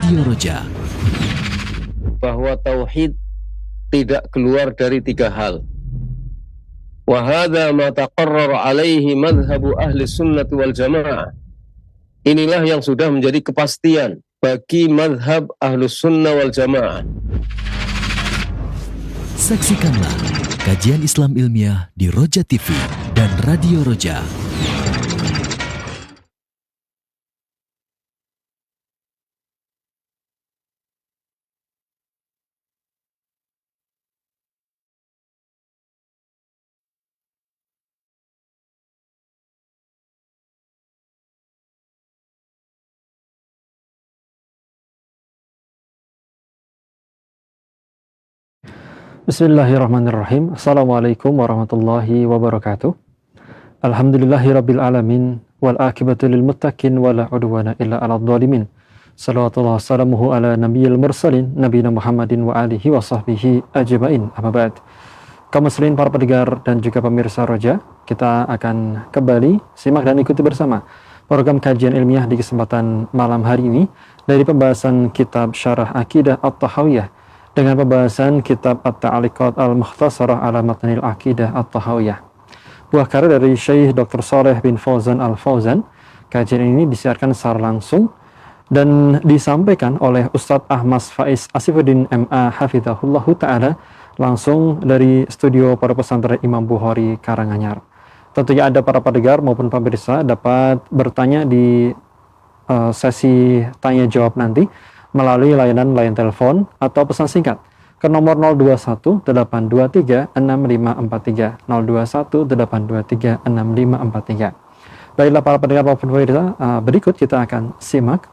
Radio Roja. Bahwa tauhid tidak keluar dari tiga hal. Wa hadza ma taqarrara alaihi madhhabu ahli sunnah wal jamaah. Inilah yang sudah menjadi kepastian bagi madhab ahlus sunnah wal jamaah. Saksikanlah kajian Islam ilmiah di Roja TV dan Radio Roja. Bismillahirrahmanirrahim. Assalamualaikum warahmatullahi wabarakatuh. Alhamdulillahirabbil alamin wal akibatu lil muttaqin wala udwana illa 'alal zalimin. Shalawatullah salamuhu ala nabiyil mursalin nabiyina Muhammadin wa alihi wa sahbihi ajmain. Amma ba'd. Kaum muslimin, para pendengar dan juga pemirsa Roja, kita akan kembali simak dan ikuti bersama program kajian ilmiah di kesempatan malam hari ini dari pembahasan kitab Syarah Aqidah At-Tahawiyah dengan pembahasan kitab At-Ta'liqat Al-Mukhtasarah ala Matnil Aqidah At-Tahawiyah. Buah karya dari Syekh Dr. Shalih bin Fauzan Al-Fauzan. Kajian ini disiarkan secara langsung dan disampaikan oleh Ustadz Ahmad Faiz Asifuddin MA Hafizahullahu Ta'ala langsung dari studio Pondok Pesantren Imam Bukhari Karanganyar. Tentunya ada para pendengar maupun pemirsa dapat bertanya di sesi tanya jawab nanti melalui layanan telepon atau pesan singkat ke nomor 021-823-6543 021-823-6543. Baiklah para pendengar maupun pemirsa, berikut kita akan simak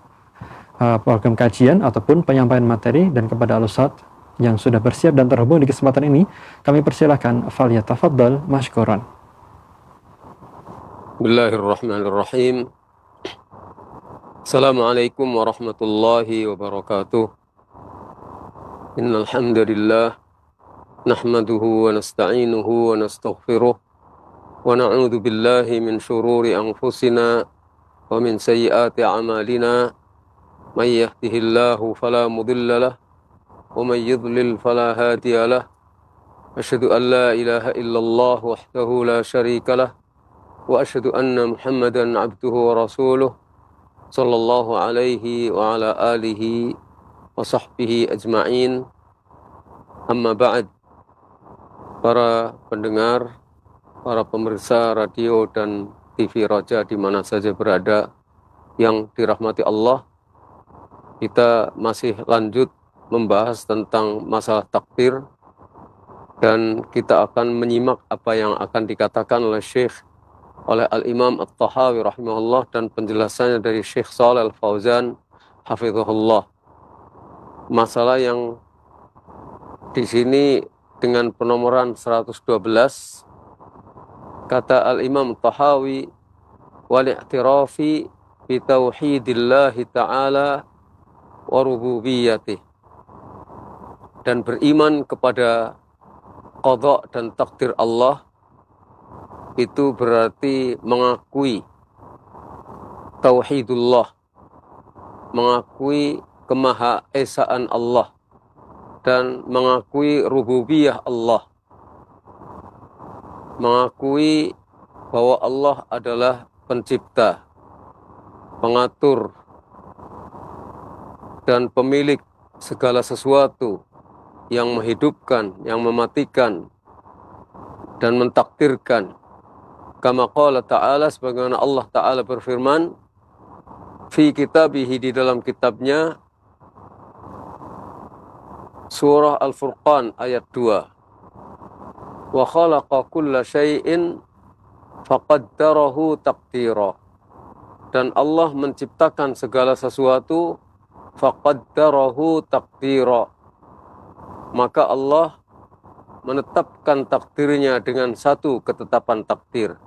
program kajian ataupun penyampaian materi, dan kepada Al-Ustadz yang sudah bersiap dan terhubung di kesempatan ini, kami persilahkan falyatafaddal mashkuran. Bismillahirrahmanirrahim. Assalamualaikum warahmatullahi wabarakatuh. Innal hamdalillah nahmaduhu wa nasta'inuhu wa nastaghfiruh wa na'udzu billahi min shururi anfusina wa min sayyiati a'malina. May yahdihillahu fala mudilla lahu wa may yudlil fala hadiya lahu. Asyhadu an la ilaha illallah wahdahu la syarika lahu wa asyhadu anna Muhammadan 'abduhu wa rasuluh sallallahu alaihi wa ala alihi wa sahbihi ajma'in. Amma ba'd. Para pendengar, para pemirsa radio dan TV Roja di mana saja berada yang dirahmati Allah, kita masih lanjut membahas tentang masalah takdir, dan kita akan menyimak apa yang akan dikatakan oleh oleh Al-Imam At-Tahawi rahimahullah dan penjelasannya dari Syekh Shalih Al-Fauzan hafizahullah. Masalah yang di sini dengan penomoran 112, kata Al-Imam At-Tahawi, wal i'tirafi bi tauhidillahi ta'ala wa rububiyyatih, dan beriman kepada qada dan takdir Allah. Itu berarti mengakui tauhidullah, mengakui kemahaesaan Allah, dan mengakui rububiyah Allah, mengakui bahwa Allah adalah pencipta, pengatur, dan pemilik segala sesuatu yang menghidupkan, yang mematikan, dan mentakdirkan. Kama qala ta'ala, sebagaimana Allah Ta'ala berfirman fi kitabihi, di dalam kitabnya, surah Al-Furqan ayat 2. Wa khalaqa kulla syai'in faqaddarahu taqdira, dan Allah menciptakan segala sesuatu faqaddarahu taqdira, maka Allah menetapkan takdirnya dengan satu ketetapan takdir.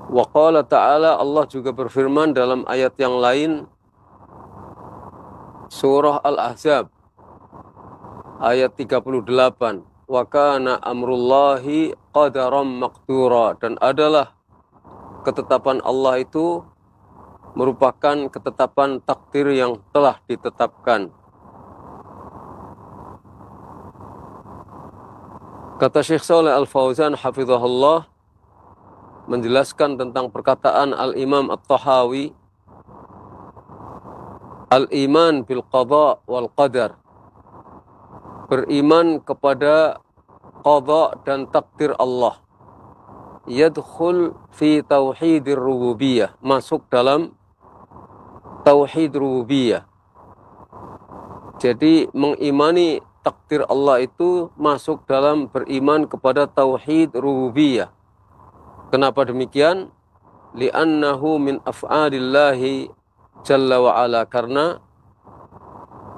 Wa qala ta'ala, Allah juga berfirman dalam ayat yang lain, surah Al-Ahzab ayat 38, wa kana amrullahi qadaram maqdura, dan adalah ketetapan Allah itu merupakan ketetapan takdir yang telah ditetapkan. Kata Syekh Shalih Al-Fauzan hafizahullah menjelaskan tentang perkataan Al-Imam At-Tahawi, al-iman bil qada wal qadar, beriman kepada qada dan takdir Allah, yadkhul fi tauhidir rububiyah, masuk dalam tauhid rububiyah. Jadi mengimani takdir Allah itu masuk dalam beriman kepada tauhid rububiyah. Kenapa demikian? Li'annahu min af'alillahi jalla wa ala, karena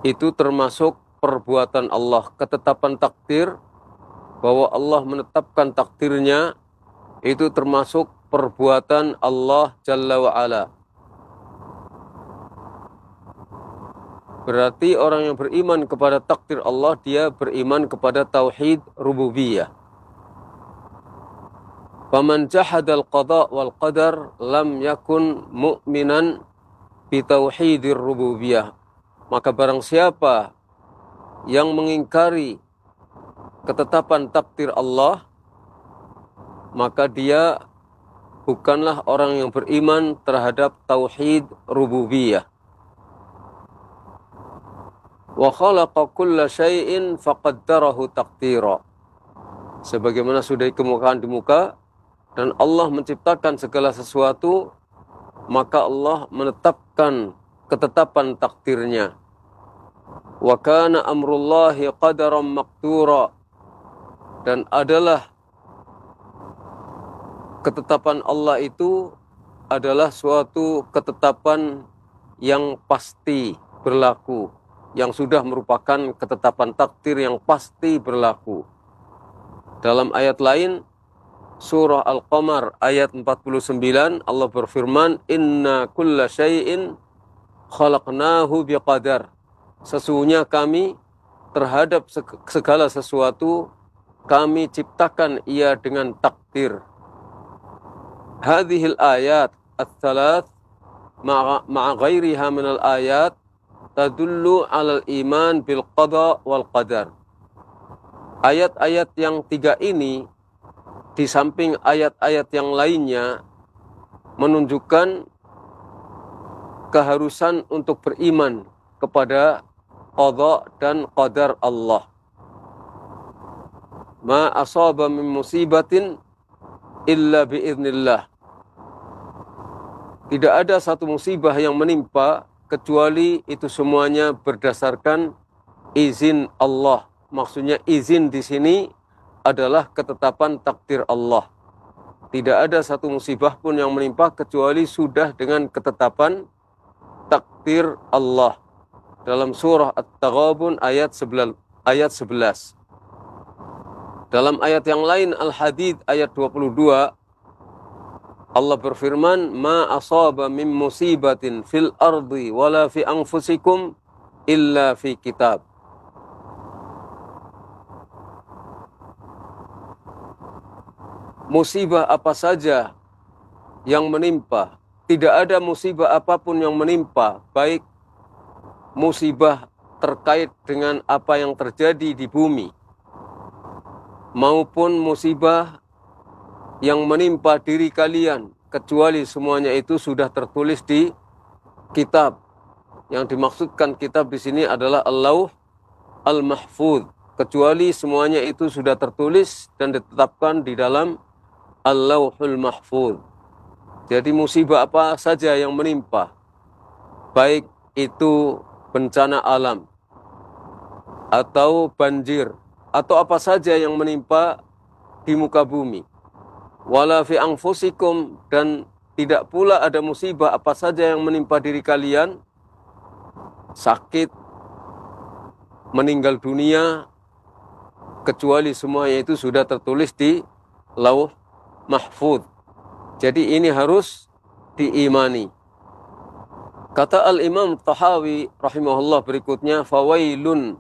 itu termasuk perbuatan Allah, ketetapan takdir, bahwa Allah menetapkan takdirnya, itu termasuk perbuatan Allah jalla wa ala. Berarti orang yang beriman kepada takdir Allah, dia beriman kepada tauhid rububiyah. Faman jahadal qada wal qadar lam yakun mu'minan bi tauhidir rububiyah. Maka barang siapa yang mengingkari ketetapan takdir Allah, maka dia bukanlah orang yang beriman terhadap tauhid rububiyah. Wa khalaqa kulla syai'in faqaddarahu taqdira. Sebagaimana sudah dikemukakan di muka, dan Allah menciptakan segala sesuatu, maka Allah menetapkan ketetapan takdirnya. Wa kana amrullahi qadaran maqdura. Dan adalah ketetapan Allah itu adalah suatu ketetapan yang pasti berlaku, yang sudah merupakan ketetapan takdir yang pasti berlaku. Dalam ayat lain, surah Al-Qamar ayat 49, Allah berfirman, inna kulla syai'in khalaqnahu biqadar. Sesungguhnya kami terhadap segala sesuatu, kami ciptakan ia dengan takdir. Hadhil ayat ats-tsalath ma'a ghairiha minal ayat tadullu 'alal iman bil qada wal qadar. Ayat-ayat yang tiga ini, di samping ayat-ayat yang lainnya, menunjukkan keharusan untuk beriman kepada qada dan qadar Allah. Ma asaba min musibatin illa biiznillah. Tidak ada satu musibah yang menimpa kecuali itu semuanya berdasarkan izin Allah. Maksudnya izin di sini adalah ketetapan takdir Allah. Tidak ada satu musibah pun yang menimpa kecuali sudah dengan ketetapan takdir Allah. Dalam surah At-Taghabun ayat 11. Dalam ayat yang lain, Al-Hadid ayat 22, Allah berfirman, ma asaba min musibatin fil ardi wala fi anfusikum illa fi kitab. Musibah apa saja yang menimpa, tidak ada musibah apapun yang menimpa, baik musibah terkait dengan apa yang terjadi di bumi, maupun musibah yang menimpa diri kalian, kecuali semuanya itu sudah tertulis di kitab. Yang dimaksudkan kitab di sini adalah Al-Lauh Al-Mahfuz, kecuali semuanya itu sudah tertulis dan ditetapkan di dalam Al-Lauhul Mahfuz. Jadi musibah apa saja yang menimpa, baik itu bencana alam atau banjir atau apa saja yang menimpa di muka bumi, wala fi anfusikum, dan tidak pula ada musibah apa saja yang menimpa diri kalian, sakit, meninggal dunia, kecuali semuanya itu sudah tertulis di Lauh Mahfuz. Jadi ini harus diimani. Kata Al-Imam Tahawi rahimahullah berikutnya, fawailun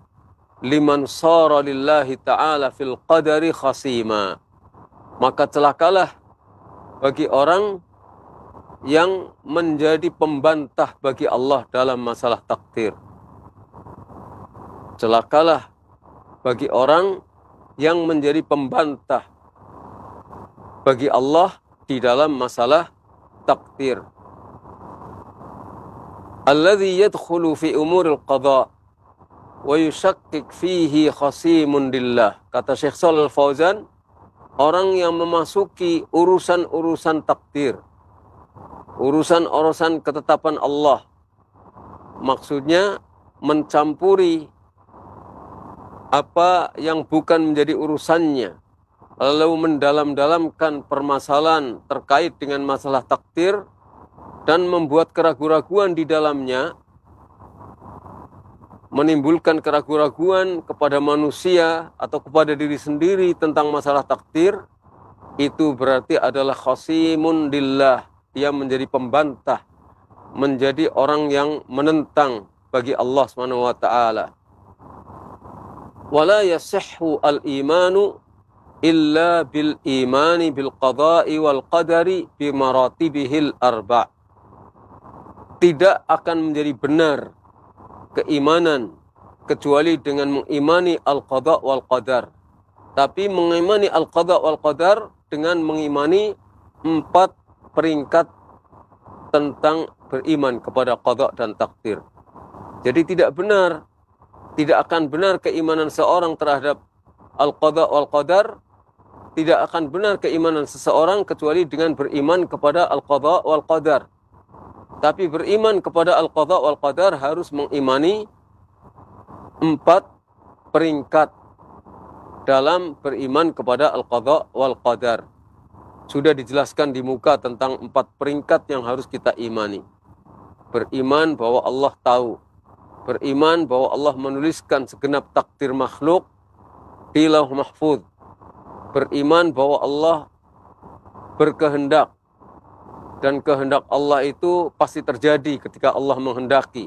liman sara lillahi ta'ala fil qadari khasima. Maka celakalah bagi orang yang menjadi pembantah bagi Allah dalam masalah takdir. Celakalah bagi orang yang menjadi pembantah bagi Allah di dalam masalah takdir. Alladhi yadkhulu fi umuril qada wa yushakkik fihi khasimun lillah. Kata Syekh Shalal Fauzan, orang yang memasuki urusan-urusan takdir, urusan-urusan ketetapan Allah, maksudnya mencampuri apa yang bukan menjadi urusannya, lalu mendalam-dalamkan permasalahan terkait dengan masalah takdir dan membuat keraguan-raguan di dalamnya, menimbulkan keraguan-raguan kepada manusia atau kepada diri sendiri tentang masalah takdir, itu berarti adalah khasimun lillah. Dia menjadi pembantah, menjadi orang yang menentang bagi Allah Subhanahu wa taala. Wala yasihhu al-imanu illa bil imani bil qada'i wal qadari bi maratibihil arba'. Tidak akan menjadi benar keimanan kecuali dengan mengimani al-qada' wal qadar. Tapi mengimani al-qada' wal qadar dengan mengimani 4 peringkat tentang beriman kepada qada' dan takdir. Jadi tidak akan benar keimanan seorang terhadap al-qada' wal qadar, tidak akan benar keimanan seseorang kecuali dengan beriman kepada al-qada' wal qadar. Tapi beriman kepada al-qada' wal qadar harus mengimani 4 peringkat dalam beriman kepada al-qada' wal qadar. Sudah dijelaskan di muka tentang 4 peringkat yang harus kita imani. Beriman bahwa Allah tahu. Beriman bahwa Allah menuliskan segenap takdir makhluk di Lauh Mahfuz. Beriman bahwa Allah berkehendak. Dan kehendak Allah itu pasti terjadi ketika Allah menghendaki.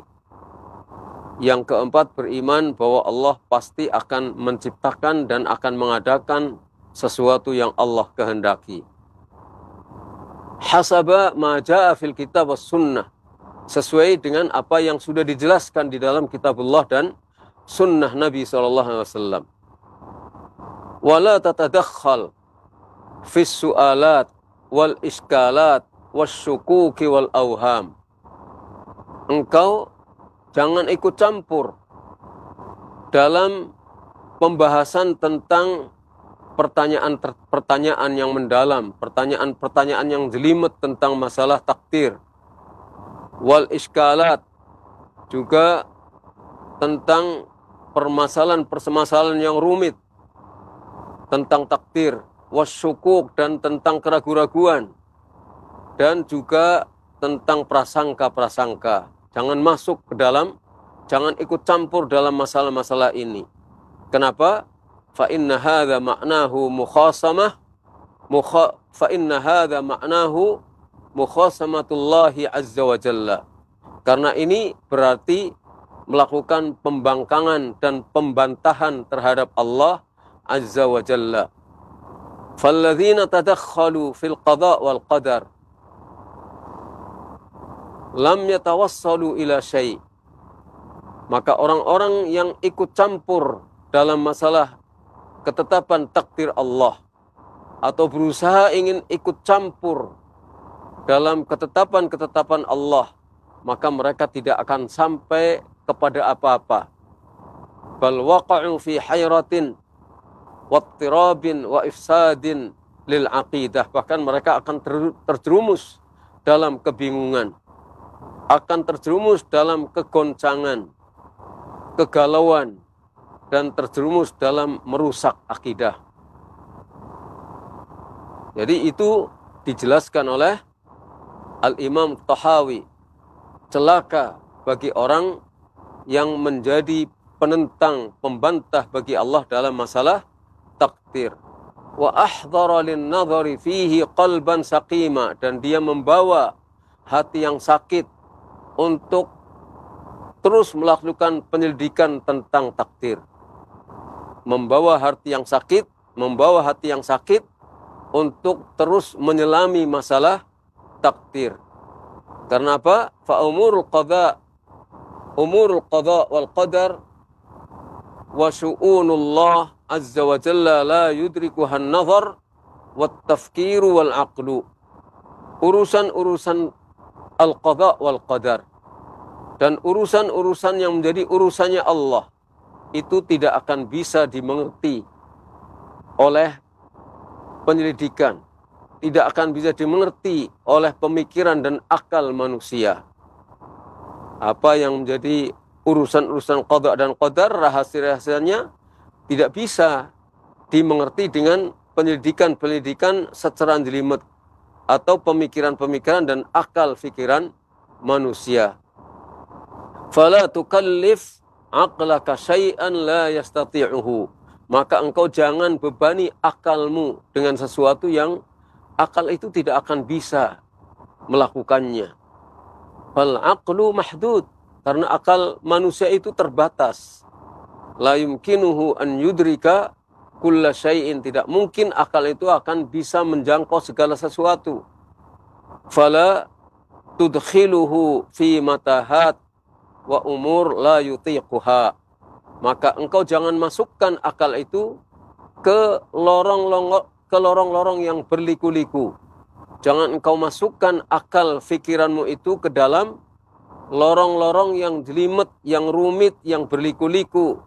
Yang keempat, beriman bahwa Allah pasti akan menciptakan dan akan mengadakan sesuatu yang Allah kehendaki. Hasaba ma ja'a fil kitab was sunnah. Sesuai dengan apa yang sudah dijelaskan di dalam kitabullah dan sunnah Nabi SAW. Wala tatadakhal fis su'alat wal iskalat wasyukuki wal auham. Engkau jangan ikut campur dalam pembahasan tentang pertanyaan-pertanyaan yang mendalam, pertanyaan-pertanyaan yang jelimet tentang masalah takdir. Wal iskalat, juga tentang permasalahan yang rumit tentang takdir. Wasyukuk, dan tentang keraguan-raguan. Dan juga tentang prasangka-prasangka. Jangan masuk ke dalam, jangan ikut campur dalam masalah-masalah ini. Kenapa? Fa inna hadza ma'nahu mukhasamah fa inna hadza ma'nahu mukhasamatullahi azza wa jalla. Karena ini berarti melakukan pembangkangan dan pembantahan terhadap Allah azza wa jalla. Falladzina tadakhalu fil qada' wal qadar lam yatawassalu ila syai'. Maka orang-orang yang ikut campur dalam masalah ketetapan takdir Allah atau berusaha ingin ikut campur dalam ketetapan-ketetapan Allah, maka mereka tidak akan sampai kepada apa-apa. Bal waqa'u fi hayratin wattirabin wa ifsadin lil aqidah. Bahkan mereka akan terjerumus dalam kebingungan, akan terjerumus dalam kegoncangan, kegalauan, dan terjerumus dalam merusak akidah. Jadi itu dijelaskan oleh Al-Imam Tahawi. Celaka bagi orang yang menjadi penentang, pembantah bagi Allah dalam masalah takdir. Wa ahdhara lin-nadhari fihi qalban saqima, dan dia membawa hati yang sakit untuk terus melakukan penyelidikan tentang takdir. Membawa hati yang sakit untuk terus menyelami masalah takdir. Karena apa? Fa umurul qada wal qadar wa syu'unullah azza wa jalla la yudrikuhan nazar wat tafkiru wal aqlu. Urusan-urusan al-qada wal qadar dan urusan-urusan yang menjadi urusannya Allah itu tidak akan bisa dimengerti oleh penyelidikan, tidak akan bisa dimengerti oleh pemikiran dan akal manusia. Apa yang menjadi urusan-urusan qada dan qadar, rahasia-rahasianya tidak bisa dimengerti dengan penyelidikan secara jelimet atau pemikiran-pemikiran dan akal pikiran manusia. Fala tukallif aqlaka syai'an la yastati'uhu. Maka engkau jangan bebani akalmu dengan sesuatu yang akal itu tidak akan bisa melakukannya. Fal aqlu mahdud. Karena akal manusia itu terbatas. La yumkinuhu an yudrika kulla syai'in. Tidak mungkin akal itu akan bisa menjangkau segala sesuatu. Fala tudkhiluhu fi matahat wa umur la yutiquha. Maka engkau jangan masukkan akal itu ke lorong-lorong yang berliku-liku. Jangan engkau masukkan akal fikiranmu itu ke dalam lorong-lorong yang jelimet, yang rumit, yang berliku-liku.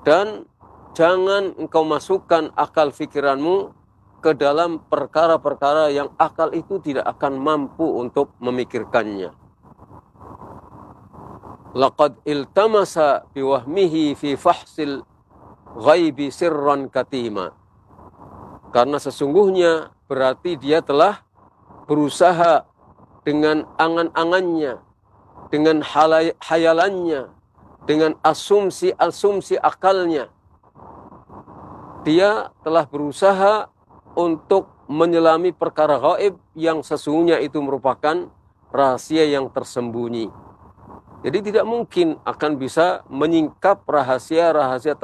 Dan jangan engkau masukkan akal fikiranmu ke dalam perkara-perkara yang akal itu tidak akan mampu untuk memikirkannya. Laqad iltamasa biwahmihi fi fahsil ghaibi sirran katima. Karena sesungguhnya berarti dia telah berusaha dengan angan-angannya, dengan hayalannya, dengan asumsi akalnya. Dia telah berusaha untuk menyelami perkara gaib yang sesungguhnya itu merupakan rahasia yang tersembunyi. Jadi tidak mungkin akan bisa menyingkap rahasia-rahasia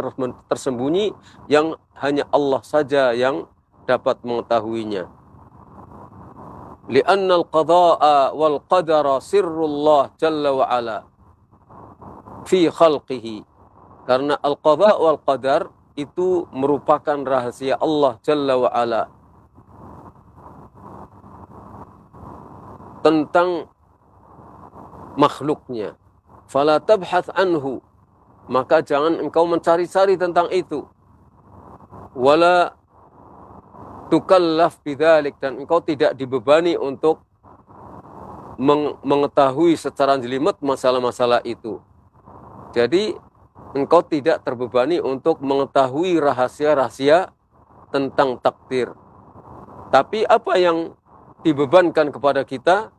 tersembunyi yang hanya Allah saja yang dapat mengetahuinya. Li'anna al-qada'a wal qadara sirrullah jalla wa ala fi khalqihi. Karena al-qada' wal qadar itu merupakan rahasia Allah jalla wa ala tentang makhluknya. Fala tabhath anhu, maka jangan engkau mencari-cari tentang itu. Wala tukallaf bidzalik, dan engkau tidak dibebani untuk mengetahui secara jelimet masalah-masalah itu. Jadi engkau tidak terbebani untuk mengetahui rahasia-rahasia tentang takdir. Tapi apa yang dibebankan kepada kita?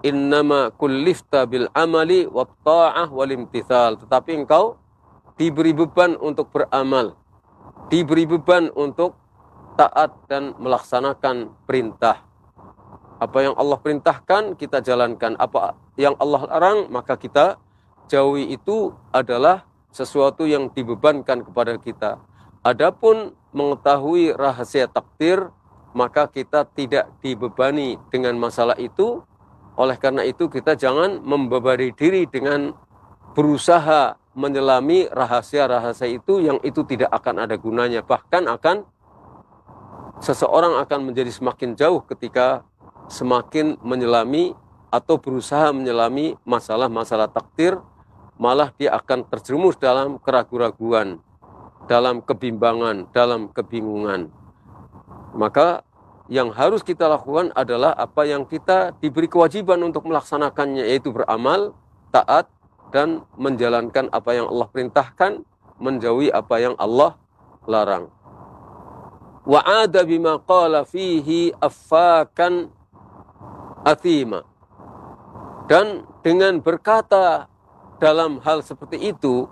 Innama kullifta bil amali wat ta'ah wal imtithal. Tetapi engkau diberi beban untuk beramal, diberi beban untuk taat dan melaksanakan perintah. Apa yang Allah perintahkan kita jalankan, apa yang Allah larang maka kita jauhi. Itu adalah sesuatu yang dibebankan kepada kita. Adapun mengetahui rahasia takdir, maka kita tidak dibebani dengan masalah itu. Oleh karena itu kita jangan membebani diri dengan berusaha menyelami rahasia-rahasia itu yang itu tidak akan ada gunanya. Bahkan seseorang akan menjadi semakin jauh ketika semakin menyelami atau berusaha menyelami masalah-masalah takdir. Malah dia akan terjerumus dalam keraguan-raguan, dalam kebimbangan, dalam kebingungan. Maka yang harus kita lakukan adalah apa yang kita diberi kewajiban untuk melaksanakannya, yaitu beramal, taat, dan menjalankan apa yang Allah perintahkan, menjauhi apa yang Allah larang. Wa'ada bima qala fihi affakan athima. Dan dengan berkata dalam hal seperti itu,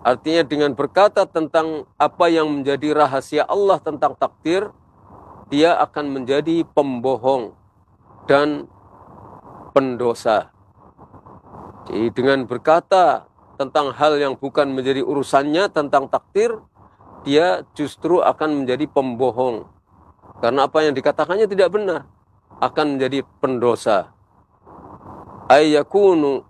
artinya dengan berkata tentang apa yang menjadi rahasia Allah tentang takdir, dia akan menjadi pembohong dan pendosa. Jadi dengan berkata tentang hal yang bukan menjadi urusannya tentang takdir, dia justru akan menjadi pembohong. Karena apa yang dikatakannya tidak benar, akan menjadi pendosa. ay yakunu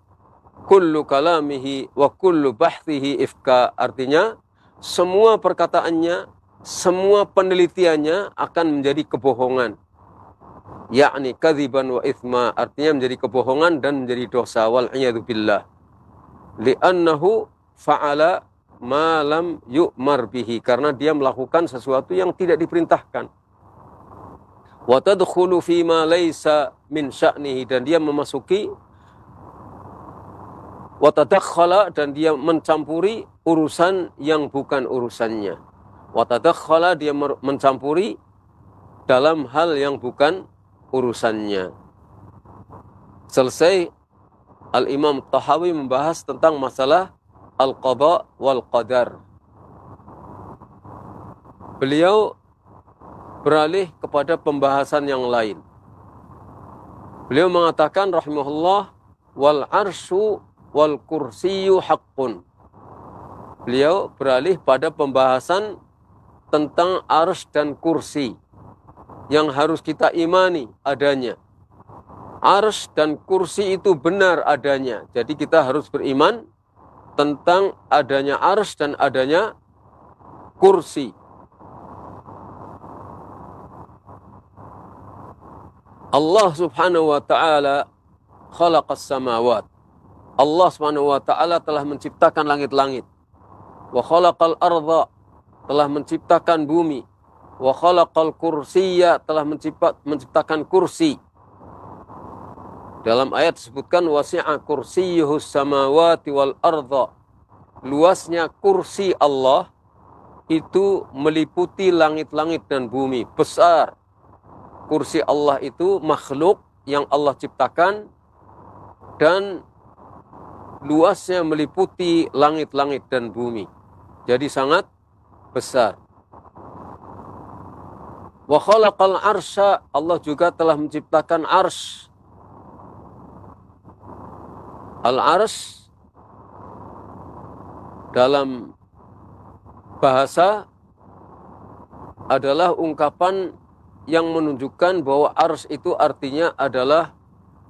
kullu kalamihi wa kullu bahthihi ifka, artinya semua perkataannya, semua penelitiannya akan menjadi kebohongan, yakni kadziban wa ithma, artinya menjadi kebohongan dan menjadi dosa, wal iyadu billah, li'annahu fa'ala ma lam yu'mar bihi, karena dia melakukan sesuatu yang tidak diperintahkan. Wa tadkhulu fi ma laysa min sya'nihi, dan dia memasuki, wa tadakhala, dan dia mencampuri urusan yang bukan urusannya. Wa tadakhala, dia mencampuri dalam hal yang bukan urusannya. Selesai, Al-Imam Tahawi membahas tentang masalah al-qada wal qadar. Beliau beralih kepada pembahasan yang lain. Beliau mengatakan rahimahullah, wal arsyu wal kursiyu haqqun. Beliau beralih pada pembahasan tentang arsy dan kursi yang harus kita imani adanya. Arsy dan kursi itu benar adanya. Jadi kita harus beriman tentang adanya arsy dan adanya kursi. Allah subhanahu wa ta'ala khalaqas samawat. Allah subhanahu wa ta'ala telah menciptakan langit-langit. Wa khalaqal arda, telah menciptakan bumi. Wa khalaqal kursiyya, telah menciptakan kursi. Dalam ayat disebutkan wasi'a kursiyyuhus samawati wal arda. Luasnya kursi Allah itu meliputi langit-langit dan bumi. Besar. Kursi Allah itu makhluk yang Allah ciptakan dan luasnya meliputi langit-langit dan bumi. Jadi sangat besar. Wa khalaqal arsya, Allah juga telah menciptakan arsy. Al-arsy dalam bahasa adalah ungkapan yang menunjukkan bahwa arsy itu artinya adalah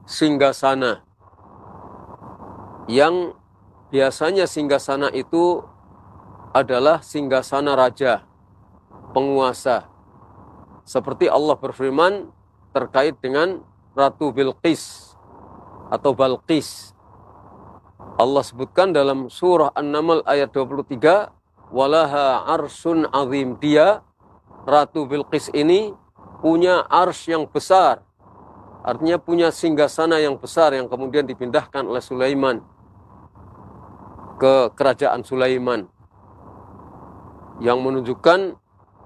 singgasana. Yang biasanya singgasana itu adalah singgasana raja, penguasa. Seperti Allah berfirman terkait dengan Ratu Bilqis atau Balqis. Allah sebutkan dalam surah An-Naml ayat 23, walaha arsun azim, dia Ratu Bilqis ini punya arsy yang besar. Artinya punya singgasana yang besar yang kemudian dipindahkan oleh Sulaiman ke kerajaan Sulaiman, yang menunjukkan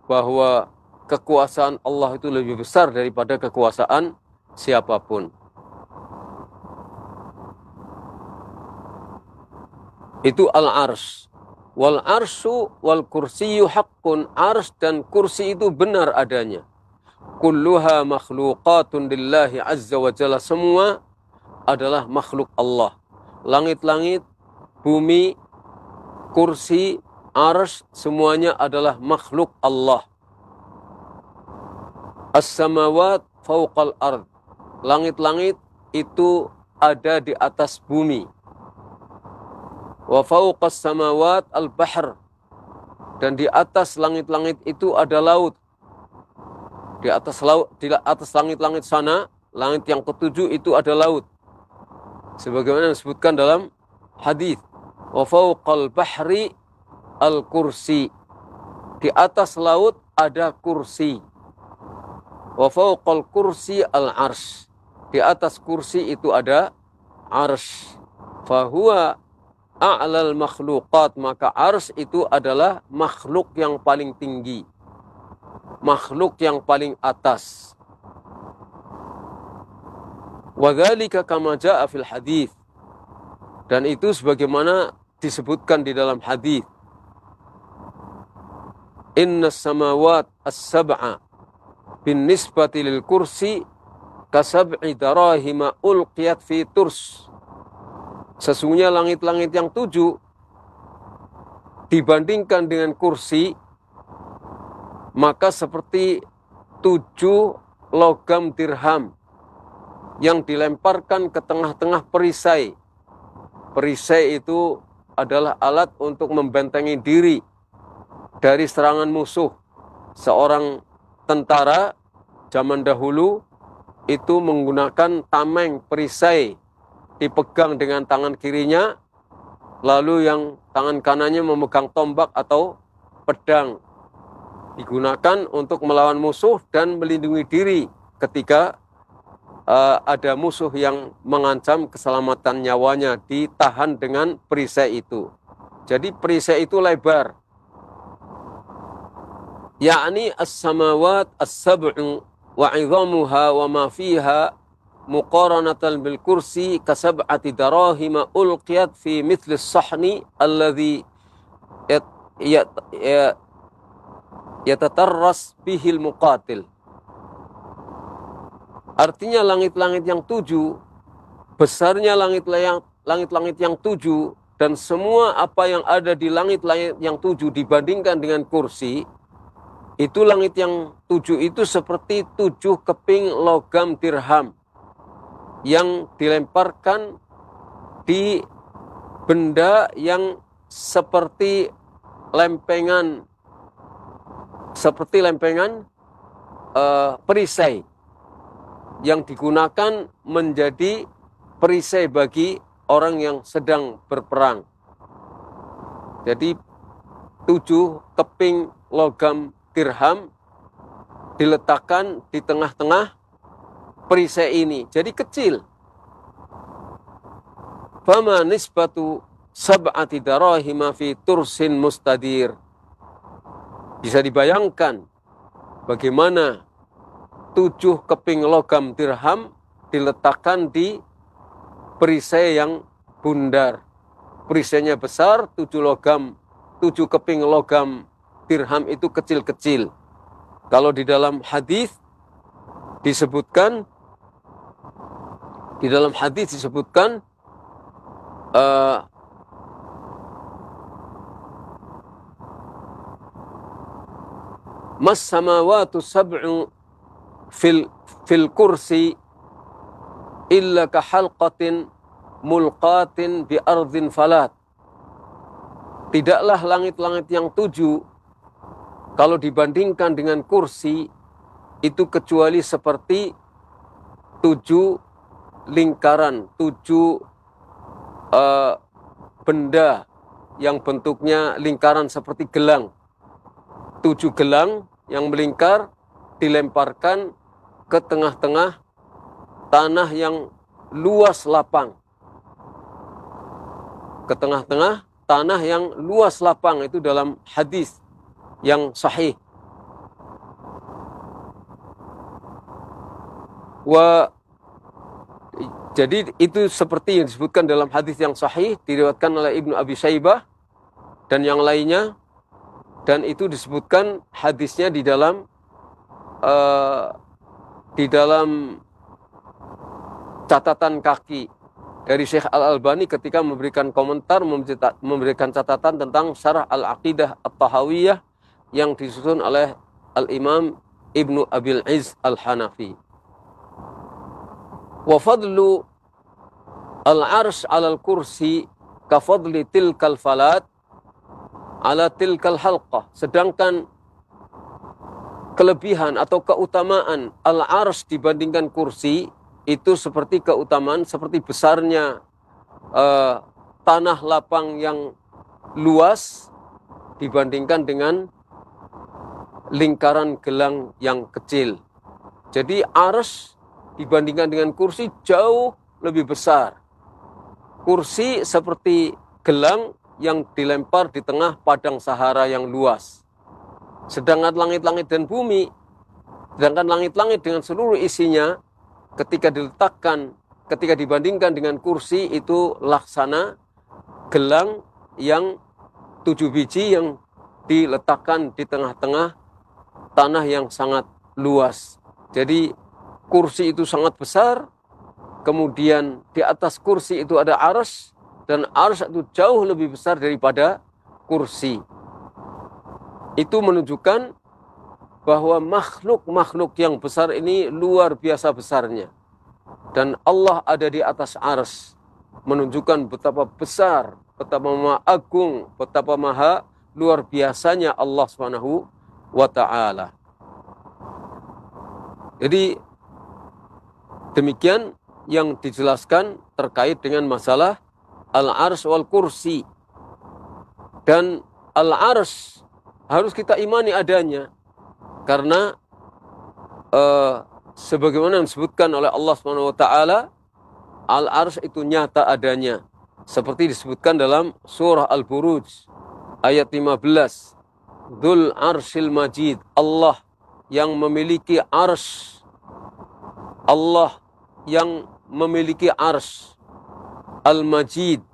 bahwa kekuasaan Allah itu lebih besar daripada kekuasaan siapapun. Itu al-arsy. Wal arsyu wal kursiyyu haqqun, arsy dan kursi itu benar adanya. Kulluha makhluqatun lillahi azza wa jalla, semua adalah makhluk Allah. Langit-langit, bumi, kursi, arsy, semuanya adalah makhluk Allah. As-samawat fawqal ard, langit-langit itu ada di atas bumi. Wa fawqas samawat al-bahr, dan di atas langit-langit itu ada laut. Di atas laut, di atas langit-langit sana, langit yang ketujuh itu ada laut. Sebagaimana disebutkan dalam hadis, wa fawqal bahri al-kursi, di atas laut ada kursi. Wa fawqal kursi al-arsy, di atas kursi itu ada arsy. Fahuwa a'lal makhluqat, maka arsy itu adalah makhluk yang paling tinggi, makhluk yang paling atas. Wa dzalika kama jaa fil hadits, dan itu sebagaimana disebutkan di dalam hadis. Innas samawat as-sab'a bin nisbati lil kursi kasab'i darahima ulqiyat fi turs. Sesungguhnya langit-langit yang 7 dibandingkan dengan kursi, maka seperti 7 logam dirham yang dilemparkan ke tengah-tengah perisai. Perisai itu adalah alat untuk membentengi diri dari serangan musuh. Seorang tentara zaman dahulu itu menggunakan tameng perisai, dipegang dengan tangan kirinya, lalu yang tangan kanannya memegang tombak atau pedang. Digunakan untuk melawan musuh dan melindungi diri ketika ada musuh yang mengancam keselamatan nyawanya, ditahan dengan perisai itu. Jadi perisai itu lebar. Yakni as-samawat as-sab'u wa 'idhamuha wa ma fiha muqaranatan bil kursi kasab'ati darahima ulqiyat fi mithli as-sahni alladhi yatatarras bihil muqatil. Artinya langit-langit yang 7, besarnya langit-langit yang 7, dan semua apa yang ada di langit-langit yang 7 dibandingkan dengan kursi, itu langit yang 7 itu seperti 7 keping logam dirham yang dilemparkan di benda yang seperti lempengan perisai yang digunakan menjadi perisai bagi orang yang sedang berperang. Jadi 7 keping logam dirham diletakkan di tengah-tengah perisai ini. Jadi kecil. Fama nisbatu sab'ati darahima fi tursin mustadir. Bisa dibayangkan bagaimana 7 keping logam dirham diletakkan di perisai yang bundar. Perisainya besar, 7 keping logam dirham itu kecil-kecil. Kalau di dalam hadis disebutkan, mas samawatu sab'u fil kursi illa ka halqatin mulqatin bi ardhin falat. Tidaklah langit-langit yang 7 kalau dibandingkan dengan kursi itu kecuali seperti 7 lingkaran, 7 benda yang bentuknya lingkaran seperti gelang. 7 gelang yang melingkar dilemparkan ke tengah-tengah tanah yang luas lapang. Ke tengah-tengah tanah yang luas lapang, itu dalam hadis yang sahih. Jadi itu seperti yang disebutkan dalam hadis yang sahih, diriwayatkan oleh Ibnu Abi Syaibah dan yang lainnya, dan itu disebutkan hadisnya di dalam catatan kaki dari Syekh Al-Albani ketika memberikan komentar, memberikan catatan tentang Syarah Al-Aqidah At-Tahawiyah yang disusun oleh Al-Imam Ibnu Abil Izz Al-Hanafi. Wa fadlu al-'arsy 'alal kursi ka fadli tilkal falat 'ala tilkal halqah. Sedangkan kelebihan atau keutamaan al-'arsy dibandingkan kursi itu seperti keutamaan, seperti besarnya tanah lapang yang luas dibandingkan dengan lingkaran gelang yang kecil. Jadi 'arsy dibandingkan dengan kursi jauh lebih besar. Kursi seperti gelang yang dilempar di tengah padang Sahara yang luas. Sedangkan langit-langit dan bumi, sedangkan langit-langit dengan seluruh isinya ketika dibandingkan dengan kursi itu laksana gelang yang 7 biji yang diletakkan di tengah-tengah tanah yang sangat luas. Jadi kursi itu sangat besar, kemudian di atas kursi itu ada 'arsy, dan 'arsy itu jauh lebih besar daripada kursi. Itu menunjukkan bahwa makhluk-makhluk yang besar ini luar biasa besarnya. dan Allah ada di atas arsy, menunjukkan betapa besar, betapa maha agung, betapa maha luar biasanya Allah Subhanahu wa ta'ala. Jadi demikian yang dijelaskan terkait dengan masalah al-arsy wal kursi. Dan al-arsy harus kita imani adanya, karena sebagaimana yang disebutkan oleh Allah Subhanahu wa taala, al-arsy itu nyata adanya, seperti disebutkan dalam surah Al-Buruj ayat 15. Dzul arsyil majid, Allah yang memiliki arsy, Allah yang memiliki arsy al-majid,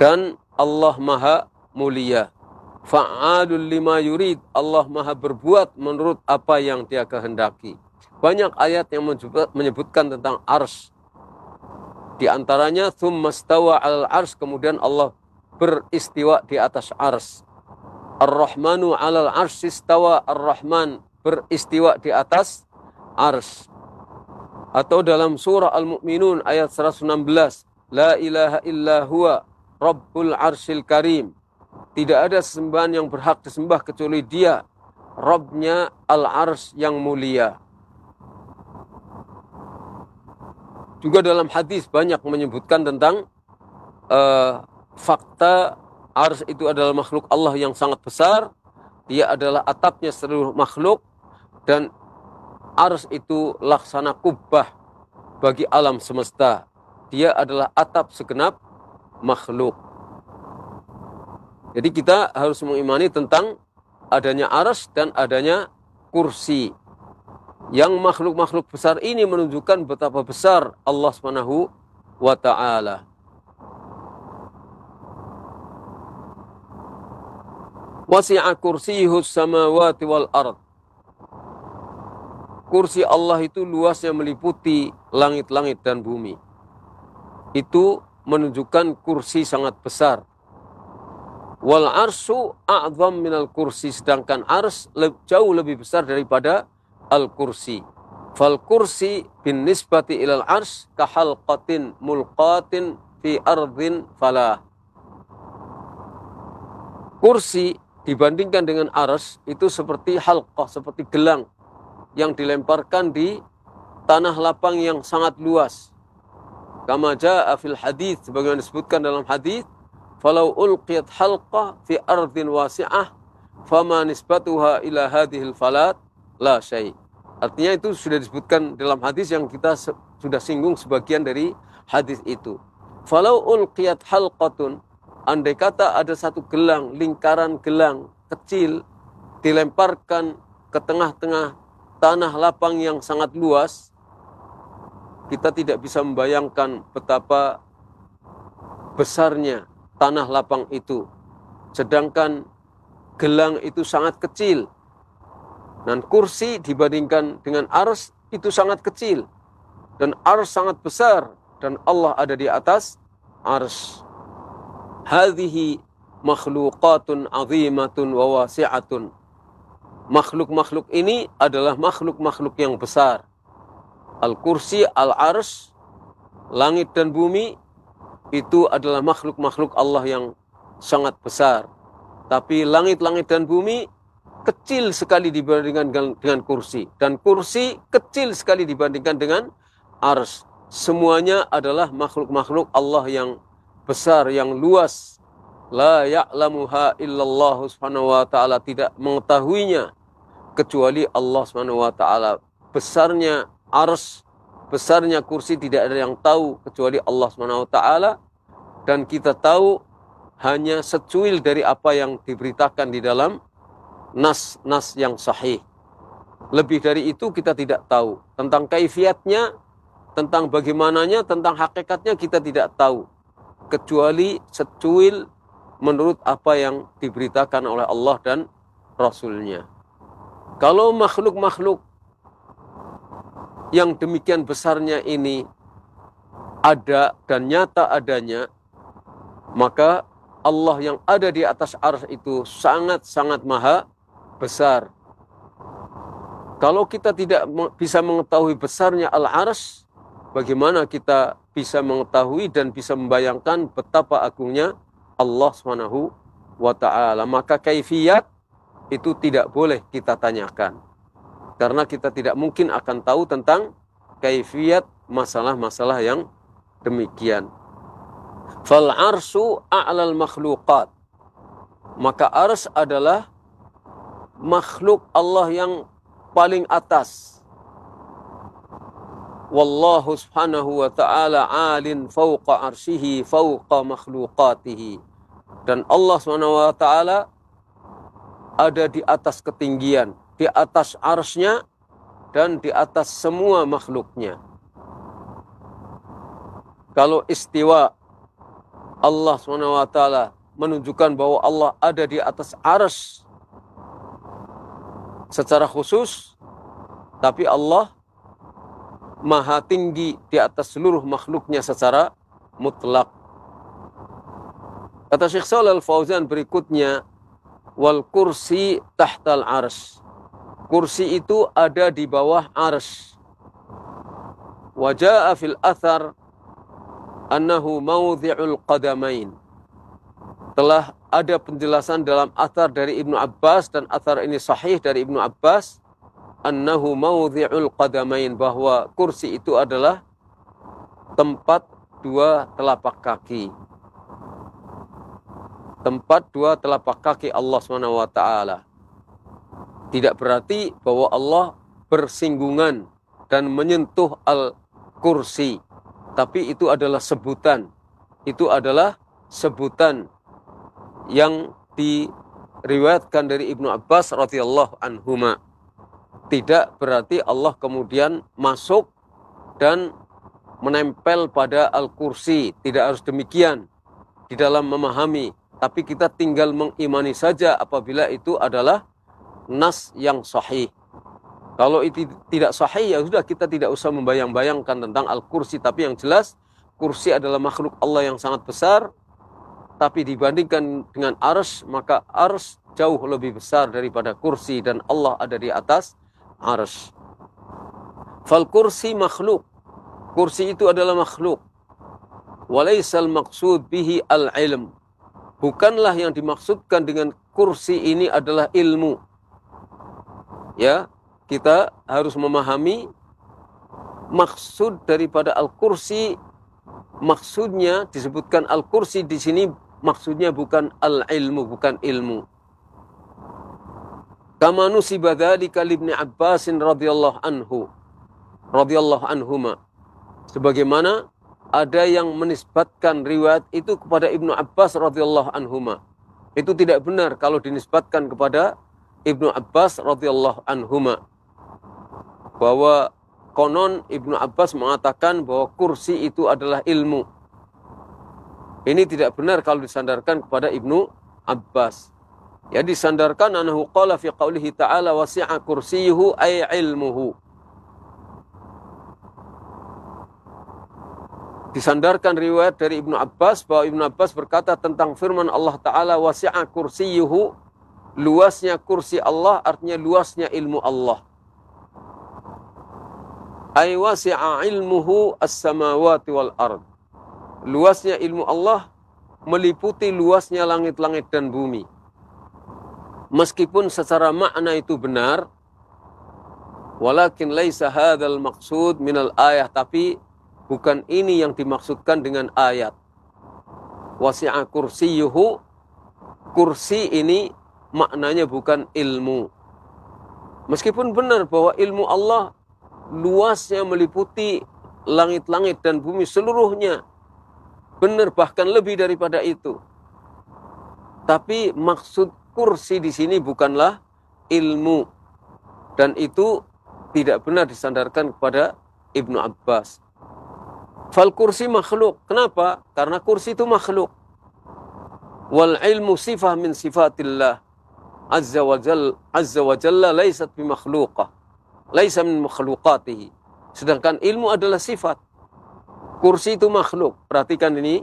dan Allah maha mulia. Fa'alul lima yurid, Allah maha berbuat menurut apa yang dia kehendaki. Banyak ayat yang menyebutkan tentang arsy. Di antaranya tsumma stawa 'alal arsy, kemudian Allah beristiwa di atas arsy. Ar-Rahmanu 'alal arsy istawa, Ar-Rahman beristiwa di atas arsy. Atau dalam surah Al-Mu'minun ayat 116, la ilaha illa huwa Rabbul arsyil karim. Tidak ada sesembahan yang berhak disembah kecuali Dia, Rabbnya al-arsy yang mulia. Juga dalam hadis banyak menyebutkan tentang fakta arsy itu adalah makhluk Allah yang sangat besar. Dia adalah atapnya seluruh makhluk, dan arsy itu laksana kubbah bagi alam semesta. Dia adalah atap segenap makhluk. Jadi kita harus mengimani tentang adanya arsy dan adanya kursi. Yang makhluk-makhluk besar ini menunjukkan betapa besar Allah Subhanahu wa ta'ala. Wasi'a kursiyuhus samawati wal ard. Kursi Allah itu luasnya meliputi langit-langit dan bumi. Itu menunjukkan kursi sangat besar. Wal arsyu a'zam minal kursi, sedangkan arsy jauh lebih besar daripada al-kursi. Fal kursi bin nisbati ilal arsy kahalqatin mulqatin fi ardhin falah. Kursi dibandingkan dengan arsy itu seperti halqah, seperti gelang yang dilemparkan di tanah lapang yang sangat luas. Kama jaa fil hadits, sebagaimana disebutkan dalam hadis, falau ulqiyat halqah fi ardhin wasi'ah fama nisbatuha ila hadhil falat la syai'. Artinya itu sudah disebutkan dalam hadis yang kita sudah singgung sebagian dari hadis itu. Falau ulqiyat halqatun, andai kata ada satu gelang, lingkaran gelang kecil dilemparkan ke tengah-tengah tanah lapang yang sangat luas, kita tidak bisa membayangkan betapa besarnya tanah lapang itu. Sedangkan gelang itu sangat kecil. Dan kursi dibandingkan dengan arsy itu sangat kecil. Dan arsy sangat besar. Dan Allah ada di atas arsy. Hadhihi makhluqatun azimatun wa wasi'atun. Makhluk-makhluk ini adalah makhluk-makhluk yang besar. Al-kursi, al-arsy, langit dan bumi, itu adalah makhluk-makhluk Allah yang sangat besar. Tapi langit-langit dan bumi kecil sekali dibandingkan dengan kursi. Dan kursi kecil sekali dibandingkan dengan arsy. Semuanya adalah makhluk-makhluk Allah yang besar, yang luas. La ya'lamuha illallah subhanahu wa ta'ala, tidak mengetahuinya kecuali Allah subhanahu wa ta'ala. Besarnya arsy, besarnya kursi tidak ada yang tahu kecuali Allah subhanahu wa ta'ala. Dan kita tahu hanya secuil dari apa yang diberitakan di dalam nas-nas yang sahih. Lebih dari itu kita tidak tahu. Tentang kaifiatnya, tentang bagaimananya, tentang hakikatnya kita tidak tahu. Kecuali secuil menurut apa yang diberitakan oleh Allah dan Rasulnya. Kalau makhluk-makhluk yang demikian besarnya ini ada dan nyata adanya, maka Allah yang ada di atas arsy itu sangat-sangat maha besar. Kalau kita tidak bisa mengetahui besarnya al-arsy, bagaimana kita bisa mengetahui dan bisa membayangkan betapa agungnya Allah Subhanahu wa ta'ala. Maka kaifiyat itu tidak boleh kita tanyakan. Karena kita tidak mungkin akan tahu tentang kaifiyat masalah-masalah yang demikian. Fal arsyu a'lal makhluqat. Maka ars adalah makhluk Allah yang paling atas. Wallahu subhanahu wa ta'ala alin fawqa arsyihi fawqa makhluqatihi. Dan Allah subhanahu wa ta'ala ada di atas ketinggian, di atas arsy-Nya dan di atas semua makhluknya. Kalau istiwa Allah subhanahu wa ta'ala menunjukkan bahwa Allah ada di atas arsy secara khusus, tapi Allah maha tinggi di atas seluruh makhluknya secara mutlak. Kata Syekh Shalal Al-Fauzan berikutnya, wal kursi tahtal arsy. Kursi itu ada di bawah arsy. Wa jaa fil athar annahu mawdhi'ul qadamain. Telah ada penjelasan dalam athar dari Ibnu Abbas, dan athar ini sahih dari Ibnu Abbas, annahu mawdhi'ul qadamain, bahwa kursi itu adalah tempat dua telapak kaki. Tempat dua telapak kaki Allah Subhanahu wa ta'ala. Tidak berarti bahwa Allah bersinggungan dan menyentuh al-kursi, tapi itu adalah sebutan. Itu adalah sebutan yang diriwayatkan dari Ibnu Abbas radhiyallahu anhuma. Tidak berarti Allah kemudian masuk dan menempel pada al-kursi. Tidak harus demikian di dalam memahami. Tapi kita tinggal mengimani saja apabila itu adalah nas yang sahih. Kalau itu tidak sahih, ya sudah, kita tidak usah membayang-bayangkan tentang al-kursi. Tapi yang jelas, kursi adalah makhluk Allah yang sangat besar. Tapi dibandingkan dengan arsy, maka arsy jauh lebih besar daripada kursi, dan Allah ada di atas arsy. Fal kursi makhluk. Kursi itu adalah makhluk. Walaisal maqsud bihi al-ilm. Bukanlah yang dimaksudkan dengan kursi ini adalah ilmu. Ya, kita harus memahami maksud daripada al-kursi. Maksudnya disebutkan al-kursi di sini, maksudnya bukan al-ilmu, bukan ilmu. Kama nusiba dzalika li Ibnu Abbas radhiyallahu anhuma. Sebagaimana ada yang menisbatkan riwayat itu kepada Ibnu Abbas radhiyallahu anhuma. Itu tidak benar kalau dinisbatkan kepada Ibnu Abbas radhiyallahu anhuma. Bahwa konon Ibnu Abbas mengatakan bahwa kursi itu adalah ilmu. Ini tidak benar kalau disandarkan kepada Ibnu Abbas. Ya, disandarkan annahu qala fi qaulihi ta'ala wasi'a kursiyuhu ay ilmuhu. Disandarkan riwayat dari Ibnu Abbas bahwa Ibnu Abbas berkata tentang firman Allah Ta'ala wasi'a kursiyuhu, luasnya kursi Allah artinya luasnya ilmu Allah. Ay wasi'a ilmuhu as-samawati wal ard. Luasnya ilmu Allah meliputi luasnya langit-langit dan bumi. Meskipun secara makna itu benar, walakin laisa hadzal maqsud minal ayah, tapi bukan ini yang dimaksudkan dengan ayat. Wasi'a kursiyuhu, kursi ini maknanya bukan ilmu. Meskipun benar bahwa ilmu Allah luasnya meliputi langit-langit dan bumi seluruhnya. Benar, bahkan lebih daripada itu. Tapi maksud kursi di sini bukanlah ilmu. Dan itu tidak benar disandarkan kepada Ibnu Abbas. Fal kursi makhluk. Kenapa? Karena kursi itu makhluk. Wal ilmu sifah min sifatillah. Azza wa jalla laysat bimakhluqah. Laysa min makhluqatihi. Sedangkan ilmu adalah sifat. Kursi itu makhluk. Perhatikan ini.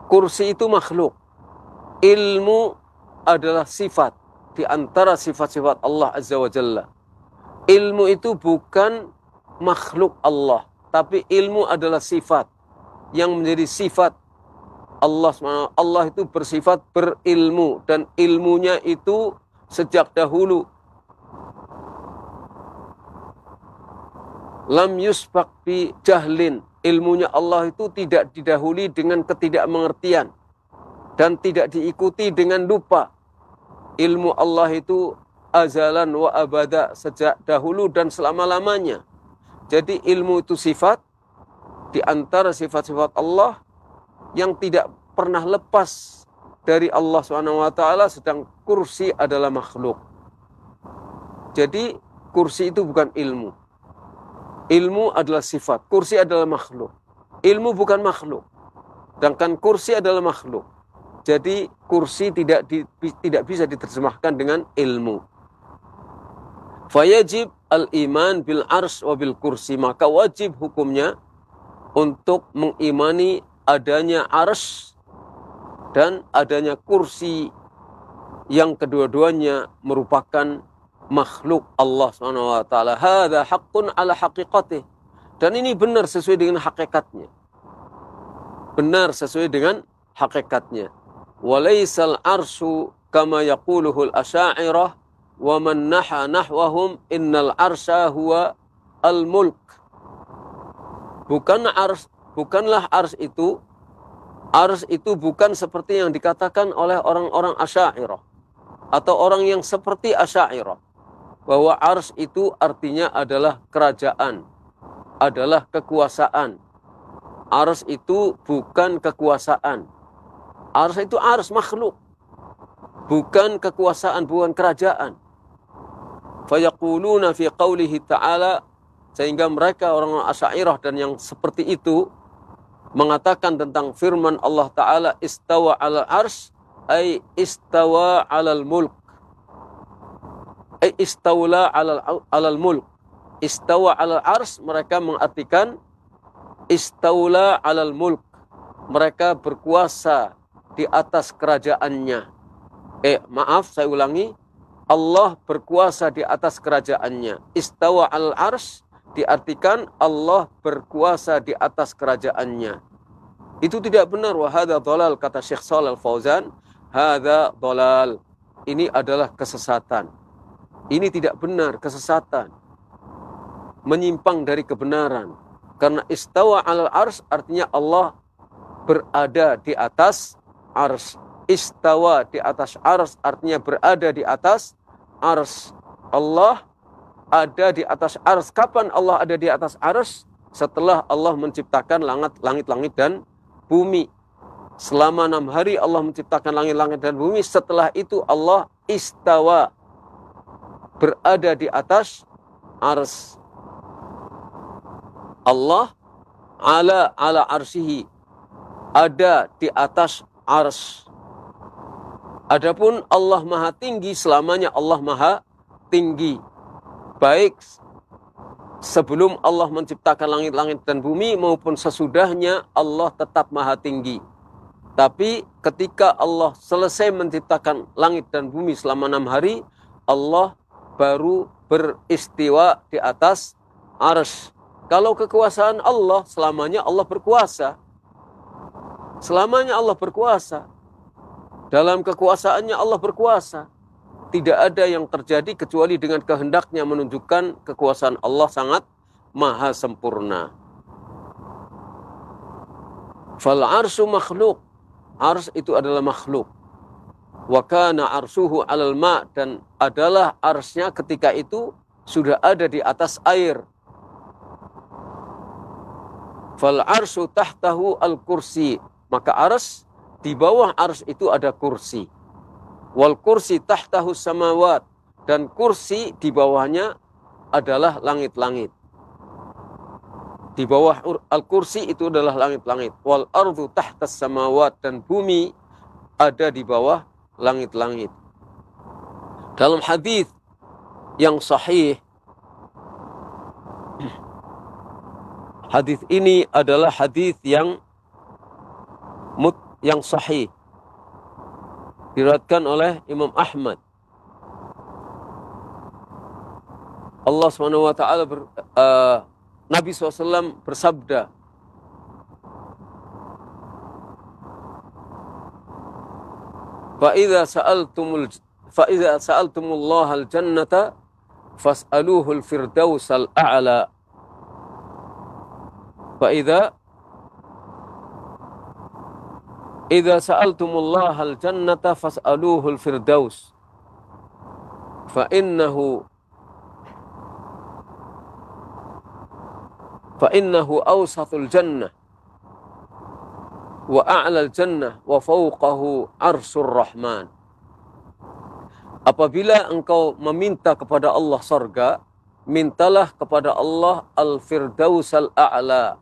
Kursi itu makhluk. Ilmu adalah sifat di antara sifat-sifat Allah Azza wa Jalla. Ilmu itu bukan makhluk Allah, tapi ilmu adalah sifat yang menjadi sifat Allah SWT. Allah itu bersifat berilmu dan ilmunya itu sejak dahulu. Lam yusbaq bi jahlin. Ilmunya Allah itu tidak didahului dengan ketidakmengertian dan tidak diikuti dengan lupa. Ilmu Allah itu azalan wa abada, sejak dahulu dan selama-lamanya. Jadi ilmu itu sifat di antara sifat-sifat Allah yang tidak pernah lepas dari Allah SWT, sedang kursi adalah makhluk. Jadi kursi itu bukan ilmu. Ilmu adalah sifat, kursi adalah makhluk. Ilmu bukan makhluk, sedangkan kursi adalah makhluk. Jadi kursi tidak bisa diterjemahkan dengan ilmu. Fayajib al-iman bil ars wa bil kursi. Maka wajib hukumnya untuk mengimani adanya ars dan adanya kursi, yang kedua-duanya merupakan makhluk Allah SWT. Hadza haqqun ala haqiqatih. Dan ini benar sesuai dengan hakikatnya. Benar sesuai dengan hakikatnya. Walaysal arsyu kama yaquluhul asy'ariyah wa man naha nahwahum innal arsya huwa al-mulk. Bukanlah ars itu bukan seperti yang dikatakan oleh orang-orang Asy'ariyah atau orang yang seperti Asy'ariyah, bahwa ars itu artinya adalah kerajaan, adalah kekuasaan. Ars itu bukan kekuasaan. Ars itu ars makhluk, bukan kekuasaan, bukan kerajaan. Fayaquluna fi qawlihi ta'ala, sehingga mereka orang-orang Asy'ariyah dan yang seperti itu mengatakan tentang firman Allah Ta'ala, istawa 'alal ars, ay istawa 'alal mulk. Istawla 'alal mulk. Istawa 'alal ars, mereka mengartikan istawla 'alal mulk. Mereka berkuasa di atas kerajaannya. Maaf, saya ulangi. Allah berkuasa di atas kerajaannya. Istawa 'alal ars diartikan Allah berkuasa di atas kerajaannya. Itu tidak benar. Wa hadza dhalal, kata Syekh Shalal Fauzan. Hadza dhalal. Ini adalah kesesatan. Ini tidak benar, kesesatan. Menyimpang dari kebenaran. Karena istawa 'alal ars artinya Allah berada di atas ars. Istawa di atas ars artinya berada di atas ars. Allah ada di atas ars. Kapan Allah ada di atas ars? Setelah Allah menciptakan langit-langit dan bumi. Selama 6 hari Allah menciptakan langit-langit dan bumi. Setelah itu Allah istawa, berada di atas ars. Allah ala arsihi, ada di atas ars. Adapun Allah Maha Tinggi, selamanya Allah Maha Tinggi. Baik sebelum Allah menciptakan langit-langit dan bumi maupun sesudahnya, Allah tetap Maha Tinggi. Tapi ketika Allah selesai menciptakan langit dan bumi selama 6 hari, Allah baru beristiwa di atas arsy. Kalau kekuasaan Allah, selamanya Allah berkuasa. Selamanya Allah berkuasa. Dalam kekuasaannya Allah berkuasa. Tidak ada yang terjadi kecuali dengan kehendaknya, menunjukkan kekuasaan Allah sangat maha sempurna. Fal arsyu makhluk. Ars itu adalah makhluk. Wa kana arsyuhu 'alal ma', dan adalah arsnya ketika itu sudah ada di atas air. Fal arsyu tahtahu al-kursi. Maka ars, di bawah ars itu ada kursi. Wal kursi tahtahu samawat, dan kursi di bawahnya adalah langit-langit. Di bawah al-kursi itu adalah langit-langit. Wal ardu tahtas samawat, dan bumi ada di bawah langit-langit. Dalam hadis yang sahih, hadis ini adalah hadis yang sahih, diriwayatkan oleh Imam Ahmad. Allah SWT Nabi SAW bersabda, فَإِذَا سَأَلْتُمُ اللَّهَ الْجَنَّةَ فَاسْأَلُوهُ الْفِرْدَوْسَ الْأَعْلَى. إِذَا سَأَلْتُمُ اللَّهَ الْجَنَّةَ فَاسْأَلُوهُ الْفِرْدَوْسَ فَإِنَّهُ أَوْسَطُ الْجَنَّةِ وَأَعْلَى الْجَنَّةِ وَفَوْقَهُ عَرْشُ الرَّحْمَنِ. Apabila engkau meminta kepada Allah surga, mintalah kepada Allah al-firdaus al-a'la.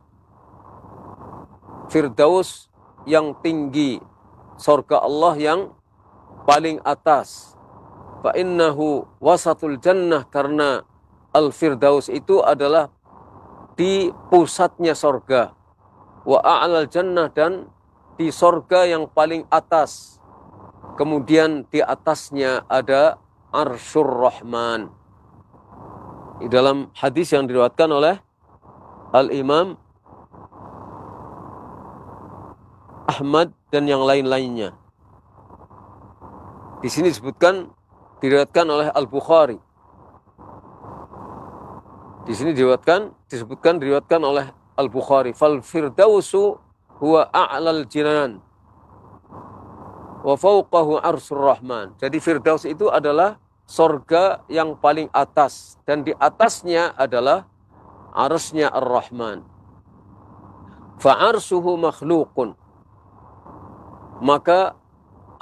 Firdaus yang tinggi, surga Allah yang paling atas. Fa innahu wasatul jannah, karena al-firdaus itu adalah di pusatnya surga. Wa a'lal jannah, dan di surga yang paling atas. Kemudian di atasnya ada Arsyur Rahman. Di dalam hadis yang diriwayatkan oleh Al-Imam Ahmad dan yang lain-lainnya. Di sini disebutkan, diriwayatkan oleh Al-Bukhari. Di sini diriwayatkan oleh Al-Bukhari. Fal firdausu huwa a'lal jinan wa fawqahu arsyur rahman. Jadi firdaus itu adalah surga yang paling atas, dan di atasnya adalah arsy-Nya Ar-Rahman. Fa arshuhu makhluqun, maka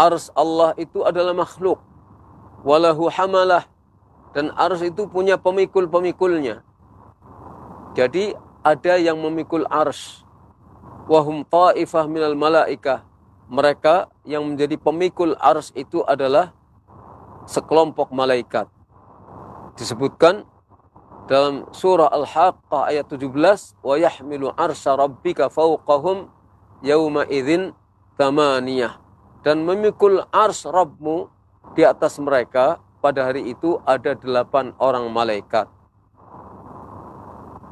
ars Allah itu adalah makhluk. Walahu hamalah, dan ars itu punya pemikul-pemikulnya. Jadi ada yang memikul ars. Wahum ta'ifah minal malaikah, mereka yang menjadi pemikul ars itu adalah sekelompok malaikat. Disebutkan dalam surah Al-Haqqah ayat 17, wa yahmilu arsya rabbika fawqahum yawma idzin thamaniyah, dan memikul ars Rabbmu di atas mereka pada hari itu ada 8 orang malaikat.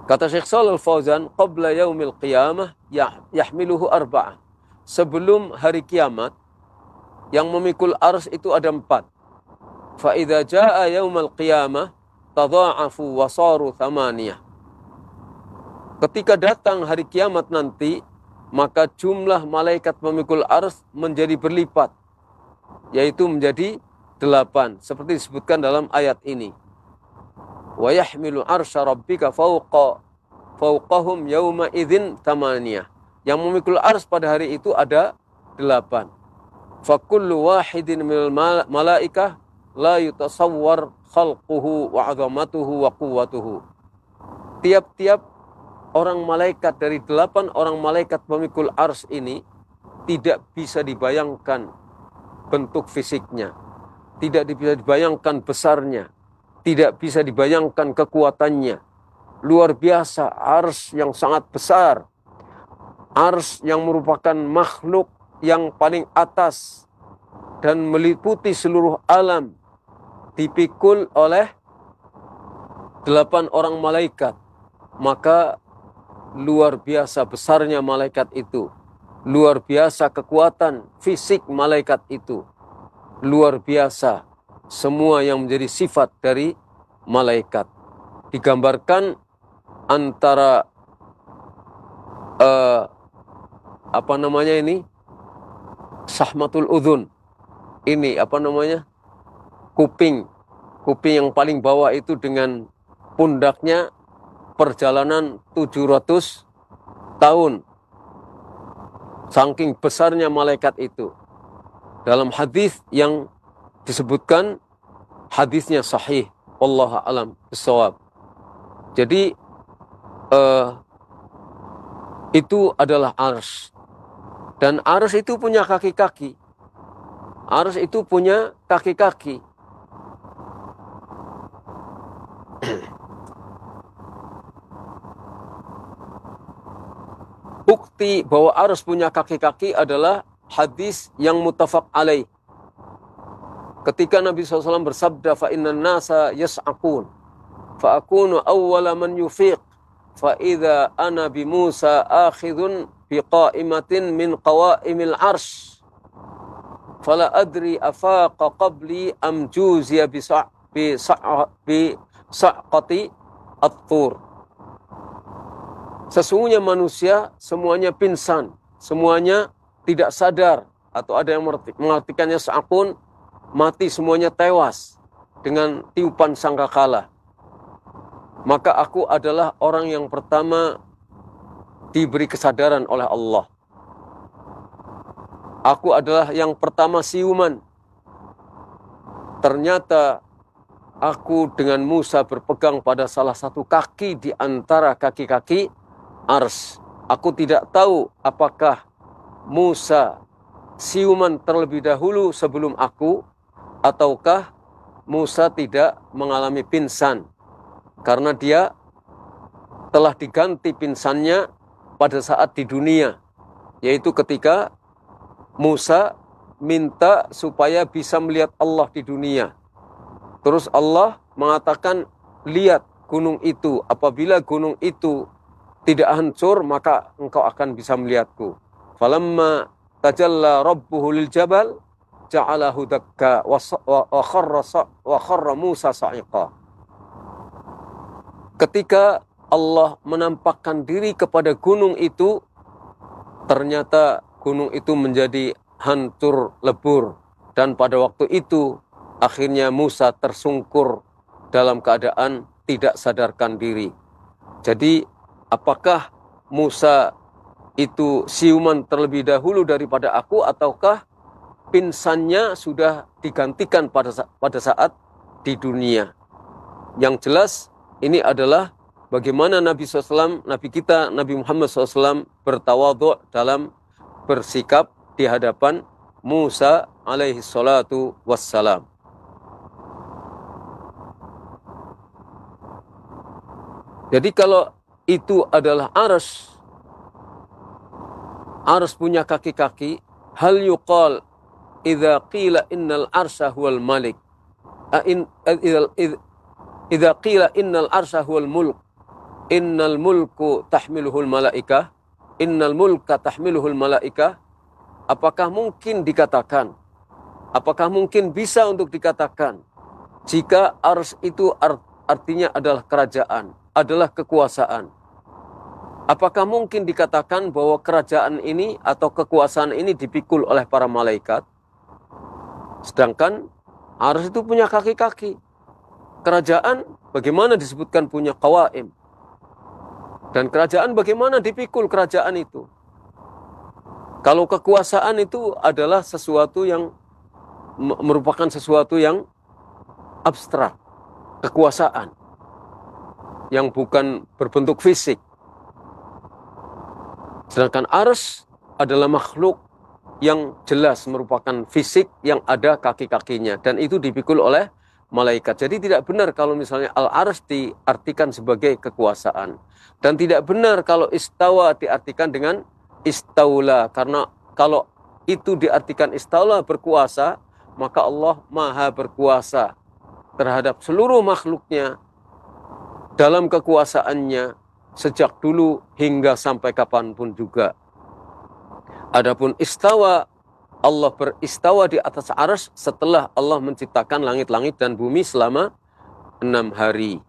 Kata Syekh Shalal Fauzan, qabla yaumil qiyamah yahmiluhu arba'ah. Sebelum hari kiamat, yang memikul ars itu ada 4. Fa idza jaa yaumul qiyamah tadha'afu wa saru thamaniyah. Ketika datang hari kiamat nanti, maka jumlah malaikat memikul ars menjadi berlipat, yaitu menjadi 8, seperti disebutkan dalam ayat ini. Wa yahmilu arsya rabbika fawqahum yawma idzin thamaniyah. Yang memikul ars pada hari itu ada 8. Fakullu wahidin minal malaikah la yutasawwar khalquhu wa 'azamatuhu wa quwwatuhu. Tiap-tiap orang malaikat dari 8 orang malaikat pemikul ars ini tidak bisa dibayangkan bentuk fisiknya, tidak bisa dibayangkan besarnya, tidak bisa dibayangkan kekuatannya. Luar biasa, ars yang sangat besar, ars yang merupakan makhluk yang paling atas dan meliputi seluruh alam, dipikul oleh 8 orang malaikat. Maka luar biasa besarnya malaikat itu, luar biasa kekuatan fisik malaikat itu, luar biasa semua yang menjadi sifat dari malaikat. Digambarkan antara sahmatul udhun, ini kuping yang paling bawah itu dengan pundaknya perjalanan 700 tahun. Saking besarnya malaikat itu. Dalam hadis yang disebutkan, hadisnya sahih, wallahu a'lam bissawab. Jadi itu adalah ars. Dan ars itu punya kaki-kaki. Ars itu punya kaki-kaki. Bukti bahwa ars punya kaki-kaki adalah hadis yang muttafaq alaih. Ketika Nabi SAW bersabda, fa innan nasa yas'aqun fa akunu awwala man yufiq fa idza ana bi Musa akhidun bi qa'imatin min qawa'imil arsy fala adri afaqa qabli am juziya bi sa'qati at-tur. Sesungguhnya manusia semuanya pingsan, semuanya tidak sadar, atau ada yang mengartikannya sa'qun, mati semuanya tewas dengan tiupan sangkakala. Maka aku adalah orang yang pertama diberi kesadaran oleh Allah. Aku adalah yang pertama siuman. Ternyata aku dengan Musa berpegang pada salah satu kaki di antara kaki-kaki Ars. Aku tidak tahu apakah Musa siuman terlebih dahulu sebelum aku, ataukah Musa tidak mengalami pingsan, karena dia telah diganti pingsannya pada saat di dunia, yaitu ketika Musa minta supaya bisa melihat Allah di dunia. Terus Allah mengatakan, lihat gunung itu, apabila gunung itu tidak hancur, maka engkau akan bisa melihatku. Falamma tajalla rabbuhu lil jabal ja'alahu dakka wa kharra Musa sa'iqa. Ketika Allah menampakkan diri kepada gunung itu, ternyata gunung itu menjadi hancur lebur. Dan pada waktu itu, akhirnya Musa tersungkur dalam keadaan tidak sadarkan diri. Jadi, apakah Musa itu siuman terlebih dahulu daripada aku, ataukah pingsannya sudah digantikan pada saat di dunia? Yang jelas, ini adalah bagaimana Nabi SAW, Nabi kita, Nabi Muhammad SAW bertawadhu' dalam bersikap di hadapan Musa alaihi salatu wassalam. Jadi kalau itu adalah Arsy punya kaki-kaki, hal yuqal idza qila innal arsya huwal malik, idza qila innal arsya huwal mulk, innal mulku tahmiluhul malaikah, innal mulka tahmiluhul malaikah. Apakah mungkin dikatakan, apakah mungkin bisa untuk dikatakan jika Arsy itu artinya adalah kerajaan, adalah kekuasaan? Apakah mungkin dikatakan bahwa kerajaan ini atau kekuasaan ini dipikul oleh para malaikat? Sedangkan Arsy itu punya kaki-kaki. Kerajaan bagaimana disebutkan punya qawaim? Dan kerajaan bagaimana dipikul kerajaan itu? Kalau kekuasaan itu adalah sesuatu yang merupakan sesuatu yang abstrak, kekuasaan yang bukan berbentuk fisik. Sedangkan Arsy adalah makhluk yang jelas merupakan fisik yang ada kaki-kakinya, dan itu dipikul oleh malaikat. Jadi tidak benar kalau misalnya Al-Arsy diartikan sebagai kekuasaan, dan tidak benar kalau istawa diartikan dengan istaula, karena kalau itu diartikan istaula berkuasa, maka Allah maha berkuasa terhadap seluruh makhluknya dalam kekuasaannya sejak dulu hingga sampai kapanpun juga. Adapun istawa, Allah beristawa di atas Arsy setelah Allah menciptakan langit-langit dan bumi selama 6 hari.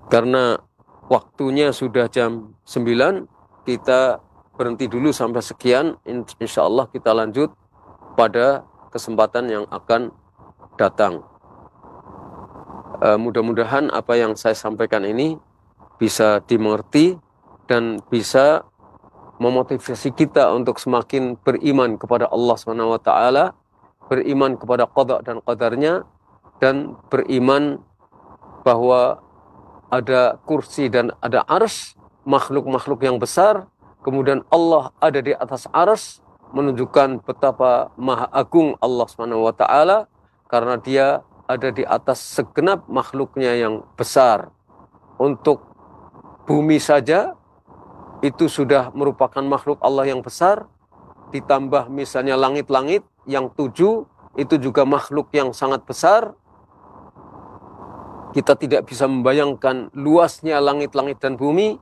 Karena waktunya sudah jam 9, kita berhenti dulu sampai sekian. Insya Allah kita lanjut pada kesempatan yang akan datang. Mudah-mudahan apa yang saya sampaikan ini bisa dimengerti dan bisa memotivasi kita untuk semakin beriman kepada Allah SWT, beriman kepada qada dan qadarnya, dan beriman bahwa ada kursi dan ada Arsy, makhluk-makhluk yang besar, kemudian Allah ada di atas Arsy, menunjukkan betapa maha agung Allah SWT, karena dia ada di atas segenap makhluknya yang besar. Untuk bumi saja itu sudah merupakan makhluk Allah yang besar, ditambah misalnya langit-langit yang 7, itu juga makhluk yang sangat besar. Kita tidak bisa membayangkan luasnya langit-langit dan bumi,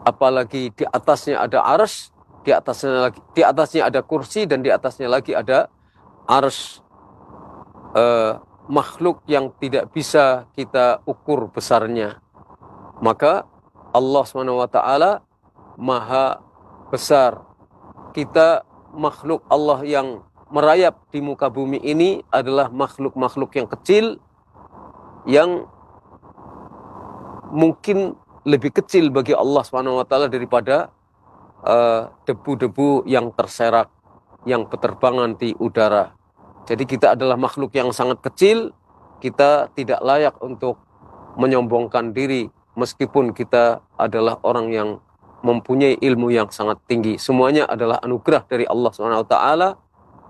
apalagi di atasnya ada arsy, di atasnya ada kursi, dan di atasnya lagi ada arsy. Makhluk yang tidak bisa kita ukur besarnya. Maka Allah SWT maha besar. Kita makhluk Allah yang merayap di muka bumi ini adalah makhluk-makhluk yang kecil, yang mungkin lebih kecil bagi Allah SWT daripada debu-debu yang terserak, yang berterbangan di udara. Jadi kita adalah makhluk yang sangat kecil, kita tidak layak untuk menyombongkan diri meskipun kita adalah orang yang mempunyai ilmu yang sangat tinggi. Semuanya adalah anugerah dari Allah SWT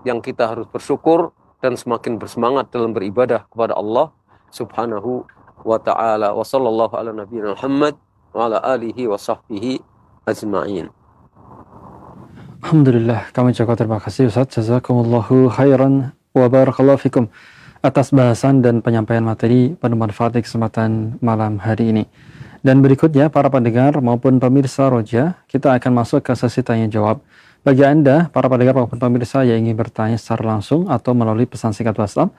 yang kita harus bersyukur dan semakin bersemangat dalam beribadah kepada Allah Subhanahu wa ta'ala. Wa sallallahu ala nabiyina Muhammad wa ala alihi wa sahbihi ajma'in. Alhamdulillah, kami ucapkan terima kasih Ustaz. Jazakumullahu khairan wa barakallahu fikum atas bahasan dan penyampaian materi penuh manfaat di kesempatan malam hari ini. Dan berikutnya para pendengar maupun pemirsa Roja, kita akan masuk ke sesi tanya jawab. Bagi Anda, para pendengar maupun pemirsa yang ingin bertanya secara langsung atau melalui pesan singkat WhatsApp,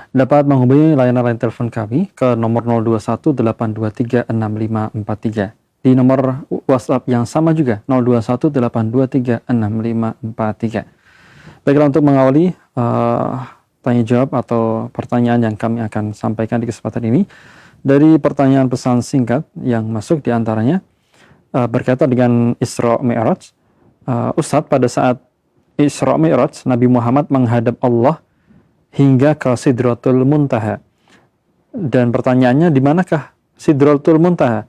dapat menghubungi layanan line telepon kami ke nomor 0218236543. Di nomor WhatsApp yang sama juga, 0218236543. Baiklah, untuk mengawali tanya jawab atau pertanyaan yang kami akan sampaikan di kesempatan ini, dari pertanyaan pesan singkat yang masuk diantaranya berkaitan dengan Isra Mi'raj. Ustadz, pada saat Isra Mi'raj, Nabi Muhammad menghadap Allah hingga ke Sidratul Muntaha. Dan pertanyaannya, di manakah Sidratul Muntaha?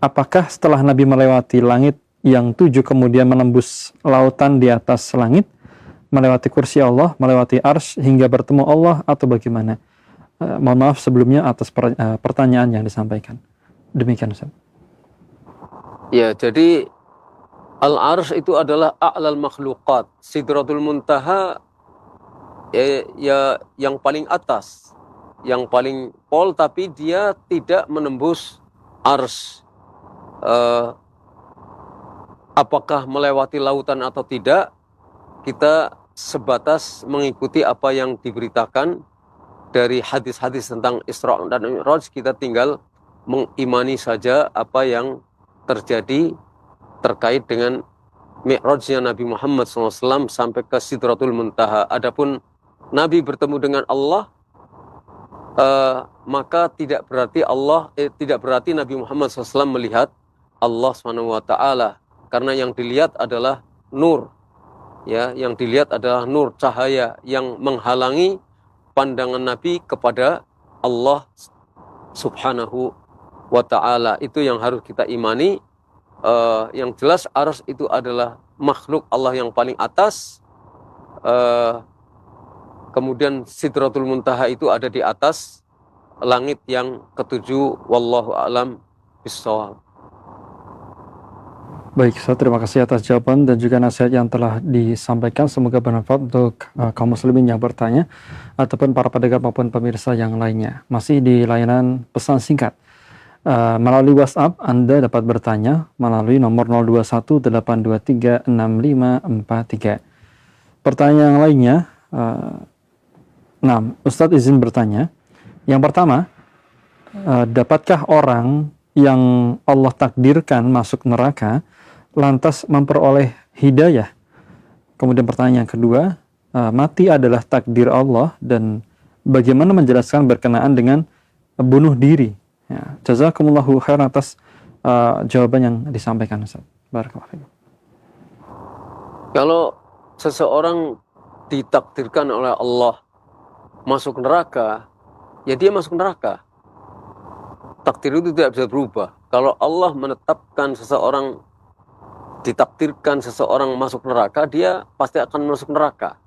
Apakah setelah Nabi melewati langit yang 7 kemudian menembus lautan di atas langit, melewati kursi Allah, melewati arsy hingga bertemu Allah, atau bagaimana? Mohon maaf sebelumnya atas pertanyaan yang disampaikan. Demikian Ustaz. Ya, jadi al-arsy itu adalah a'lal makhluqat. Sidratul Muntaha ya yang paling atas, yang paling pol, tapi dia tidak menembus arsy. Apakah melewati lautan atau tidak, kita sebatas mengikuti apa yang diberitakan dari hadis-hadis tentang Isra dan Mi'raj. Kita tinggal mengimani saja apa yang terjadi terkait dengan Mi'rajnya Nabi Muhammad SAW sampai ke Sidratul Muntaha. Adapun Nabi bertemu dengan Allah, maka tidak berarti Nabi Muhammad SAW melihat Allah SWT, karena yang dilihat adalah nur. Ya, yang dilihat adalah nur, cahaya yang menghalangi pandangan Nabi kepada Allah Subhanahu wa ta'ala. Itu yang harus kita imani. Yang jelas arsy itu adalah makhluk Allah yang paling atas. Kemudian Sidratul Muntaha itu ada di atas langit yang ketujuh. Wallahu a'lam bishawab. Baik, saya terima kasih atas jawaban dan juga nasihat yang telah disampaikan. Semoga bermanfaat untuk kaum muslimin yang bertanya ataupun para pendengar maupun pemirsa yang lainnya. Masih di layanan pesan singkat. Melalui WhatsApp Anda dapat bertanya melalui nomor 0218236543. Pertanyaan yang lainnya, Ustadz izin bertanya. Yang pertama, dapatkah orang yang Allah takdirkan masuk neraka lantas memperoleh hidayah? Kemudian pertanyaan yang kedua, mati adalah takdir Allah, dan bagaimana menjelaskan berkenaan dengan bunuh diri? Ya, jazakumullahu khairan atas jawaban yang disampaikan Ustaz. Barakallahu fiikum. Kalau seseorang ditakdirkan oleh Allah masuk neraka, ya dia masuk neraka. Takdir itu tidak bisa berubah. Kalau Allah menetapkan ditakdirkan seseorang masuk neraka, dia pasti akan masuk neraka.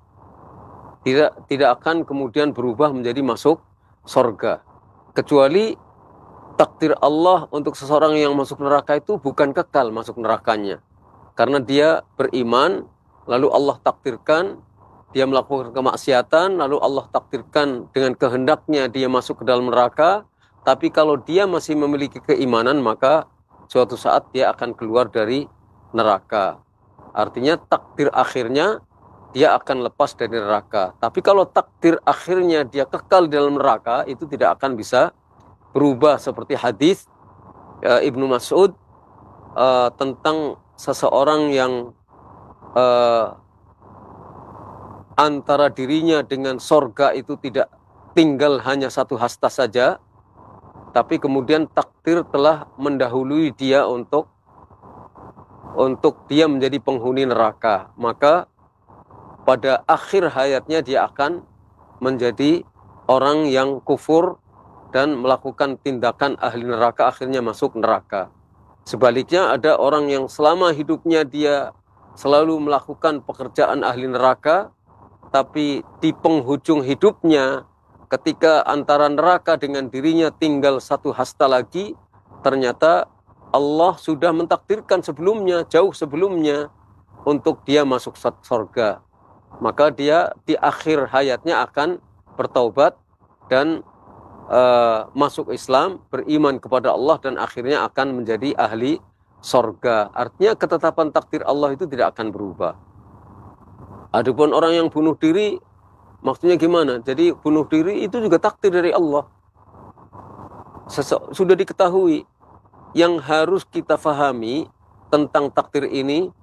Tidak akan kemudian berubah menjadi masuk surga. Kecuali takdir Allah untuk seseorang yang masuk neraka itu bukan kekal masuk nerakanya. Karena dia beriman, lalu Allah takdirkan dia melakukan kemaksiatan, lalu Allah takdirkan dengan kehendaknya dia masuk ke dalam neraka. Tapi kalau dia masih memiliki keimanan, maka suatu saat dia akan keluar dari neraka. Artinya takdir akhirnya dia akan lepas dari neraka. Tapi kalau takdir akhirnya dia kekal di dalam neraka, itu tidak akan bisa berubah. Seperti hadis Ibnu Mas'ud tentang seseorang yang antara dirinya dengan sorga itu tidak tinggal hanya satu hasta saja, tapi kemudian takdir telah mendahului dia untuk dia menjadi penghuni neraka. Maka pada akhir hayatnya dia akan menjadi orang yang kufur dan melakukan tindakan ahli neraka, akhirnya masuk neraka. Sebaliknya ada orang yang selama hidupnya dia selalu melakukan pekerjaan ahli neraka, tapi di penghujung hidupnya ketika antara neraka dengan dirinya tinggal satu hasta lagi, ternyata Allah sudah mentakdirkan sebelumnya, jauh sebelumnya, untuk dia masuk surga. Maka dia di akhir hayatnya akan bertaubat dan masuk Islam, beriman kepada Allah, dan akhirnya akan menjadi ahli surga. Artinya ketetapan takdir Allah itu tidak akan berubah. Adapun orang yang bunuh diri, maksudnya gimana? Jadi bunuh diri itu juga takdir dari Allah. Sudah diketahui. Yang harus kita fahami tentang takdir ini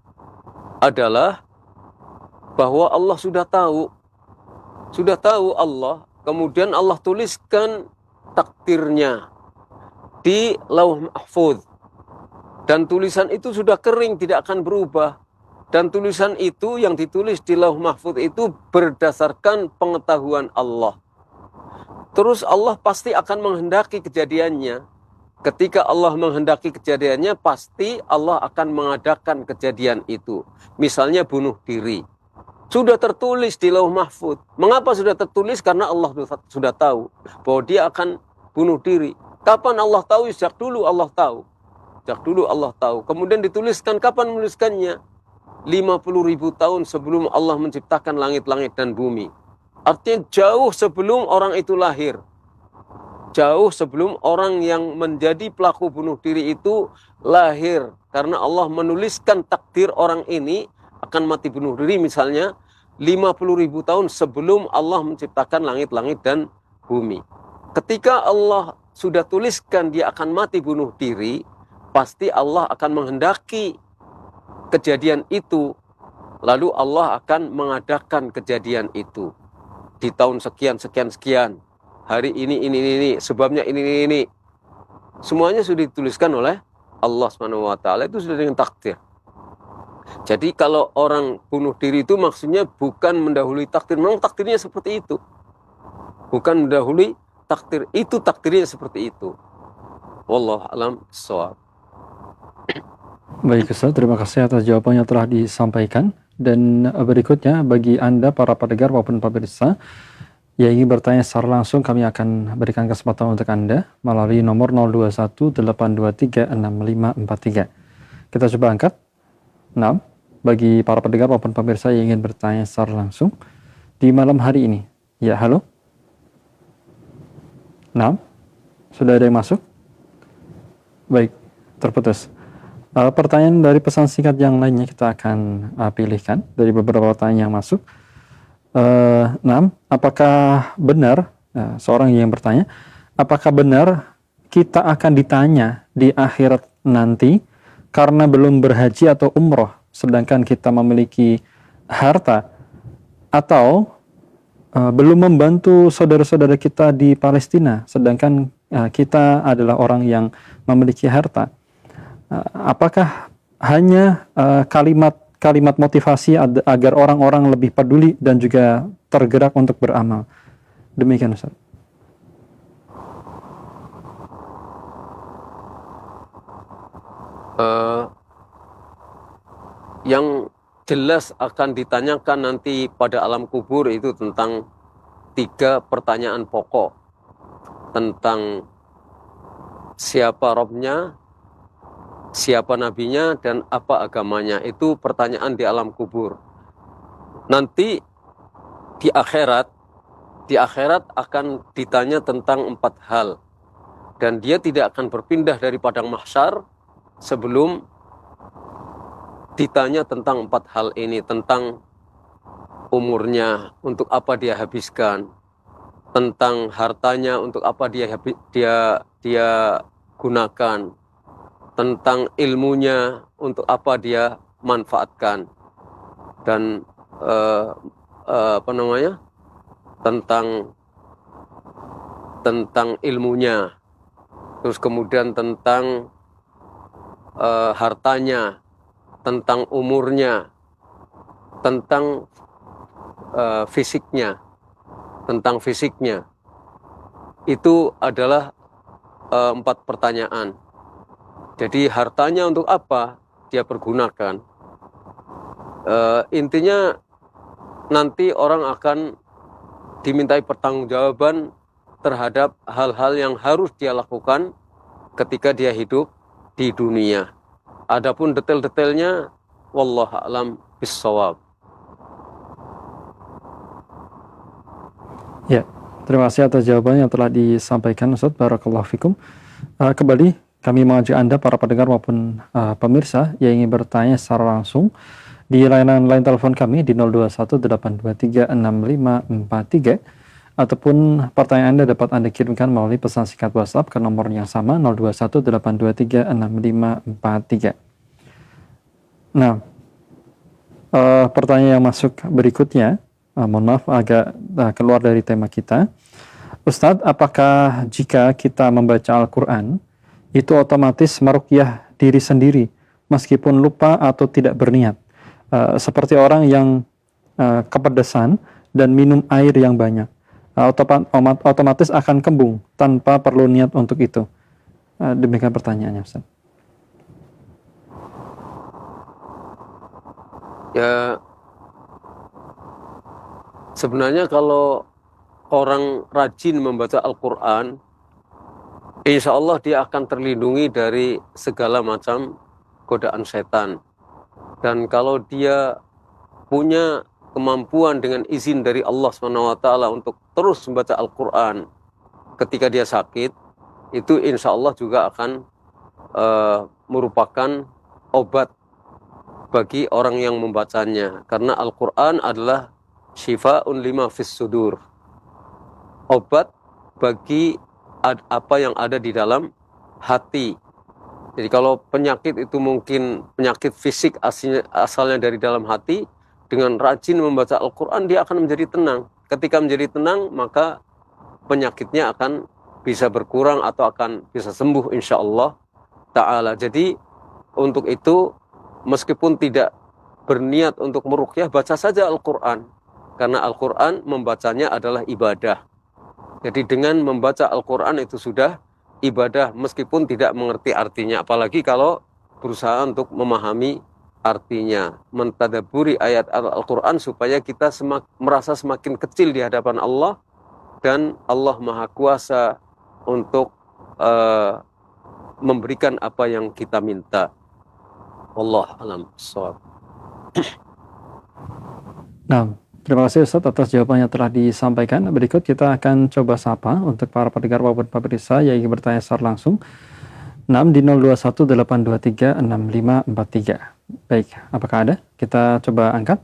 adalah bahwa Allah sudah tahu. Sudah tahu Allah. Kemudian Allah tuliskan takdirnya di Lauh Mahfuz. Dan tulisan itu sudah kering, tidak akan berubah. Dan tulisan itu yang ditulis di Lauh Mahfuz itu berdasarkan pengetahuan Allah. Terus Allah pasti akan menghendaki kejadiannya. Ketika Allah menghendaki kejadiannya, pasti Allah akan mengadakan kejadian itu. Misalnya bunuh diri. Sudah tertulis di Lauh Mahfuz. Mengapa sudah tertulis? Karena Allah sudah tahu bahwa dia akan bunuh diri. Kapan Allah tahu? Sejak dulu Allah tahu. Sejak dulu Allah tahu. Kemudian dituliskan, kapan menuliskannya? 50.000 tahun sebelum Allah menciptakan langit-langit dan bumi. Artinya jauh sebelum orang itu lahir. Jauh sebelum orang yang menjadi pelaku bunuh diri itu lahir. Karena Allah menuliskan takdir orang ini akan mati bunuh diri misalnya 50.000 tahun sebelum Allah menciptakan langit-langit dan bumi. Ketika Allah sudah tuliskan dia akan mati bunuh diri, pasti Allah akan menghendaki kejadian itu. Lalu Allah akan mengadakan kejadian itu. Di tahun sekian, sekian, sekian. Hari ini, sebabnya ini. Semuanya sudah dituliskan oleh Allah SWT. Itu sudah dengan takdir. Jadi kalau orang bunuh diri itu maksudnya bukan mendahului takdir. Memang takdirnya seperti itu. Bukan mendahului takdir. Itu takdirnya seperti itu. Wallahu a'lam bishawab. Baik Ustaz, terima kasih atas jawabannya telah disampaikan. Dan berikutnya bagi Anda para pendengar maupun pemirsa yang ingin bertanya secara langsung, kami akan berikan kesempatan untuk Anda melalui nomor 0218236543. Kita coba angkat. Nah, bagi para pendengar maupun pemirsa yang ingin bertanya secara langsung di malam hari ini. Ya, halo. Nah, sudah ada yang masuk? Baik, terputus. Pertanyaan dari pesan singkat yang lainnya kita akan pilihkan dari beberapa pertanyaan yang masuk. Apakah benar, seorang yang bertanya, apakah benar kita akan ditanya di akhirat nanti karena belum berhaji atau umroh, sedangkan kita memiliki harta, atau belum membantu saudara-saudara kita di Palestina, sedangkan kita adalah orang yang memiliki harta? Apakah hanya kalimat motivasi agar orang-orang lebih peduli dan juga tergerak untuk beramal? Demikian Ustaz. Yang jelas akan ditanyakan nanti pada alam kubur itu tentang 3 pertanyaan pokok. Tentang siapa Robnya, siapa nabinya dan apa agamanya. Itu pertanyaan di alam kubur. Nanti di akhirat akan ditanya tentang 4 hal. Dan dia tidak akan berpindah dari padang mahsyar sebelum ditanya tentang 4 hal ini, tentang umurnya, untuk apa dia habiskan, tentang hartanya, untuk apa dia gunakan, tentang ilmunya, untuk apa dia manfaatkan, dan tentang ilmunya, terus kemudian tentang hartanya, tentang umurnya, tentang fisiknya, itu adalah 4 pertanyaan. Jadi hartanya untuk apa dia pergunakan? Intinya nanti orang akan dimintai pertanggungjawaban terhadap hal-hal yang harus dia lakukan ketika dia hidup di dunia. Adapun detail-detailnya, wallahu a'lam bissawab. Ya, terima kasih atas jawaban yang telah disampaikan Ustaz. Barakallahu fikum. Kembali kami mengajak Anda para pendengar maupun pemirsa yang ingin bertanya secara langsung di layanan line telepon kami di 0218236543, ataupun pertanyaan Anda dapat Anda kirimkan melalui pesan singkat WhatsApp ke nomor yang sama 0218236543. Nah, pertanyaan yang masuk berikutnya, mohon maaf agak keluar dari tema kita. Ustadz, apakah jika kita membaca Al-Quran itu otomatis meruqyah diri sendiri meskipun lupa atau tidak berniat? Seperti orang yang kepedesan dan minum air yang banyak, otomatis akan kembung tanpa perlu niat untuk itu. Demikian pertanyaannya, Ustaz. Ya, sebenarnya kalau orang rajin membaca Al-Quran, insya Allah dia akan terlindungi dari segala macam godaan setan. Dan kalau dia punya kemampuan dengan izin dari Allah SWT untuk terus membaca Al-Quran ketika dia sakit, itu insya Allah juga akan merupakan obat bagi orang yang membacanya. Karena Al-Quran adalah syifa'un lima fis sudur, obat bagi apa yang ada di dalam hati. Jadi kalau penyakit itu mungkin penyakit fisik asalnya dari dalam hati, dengan rajin membaca Al-Quran dia akan menjadi tenang. Ketika menjadi tenang, maka penyakitnya akan bisa berkurang atau akan bisa sembuh insya Allah ta'ala. Jadi untuk itu, meskipun tidak berniat untuk meruqyah, baca saja Al-Quran. Karena Al-Quran membacanya adalah ibadah. Jadi dengan membaca Al-Quran itu sudah ibadah meskipun tidak mengerti artinya. Apalagi kalau berusaha untuk memahami artinya. Mentadaburi ayat Al-Quran supaya kita merasa semakin kecil di hadapan Allah. Dan Allah Maha Kuasa untuk memberikan apa yang kita minta. Allah alam shawab. Nah, terima kasih Ustaz atas jawaban yang telah disampaikan. Berikut kita akan coba sapa untuk para pendengar maupun pemirsa yang ingin bertanya secara langsung. 6 di 0218236543. Baik, apakah ada? Kita coba angkat.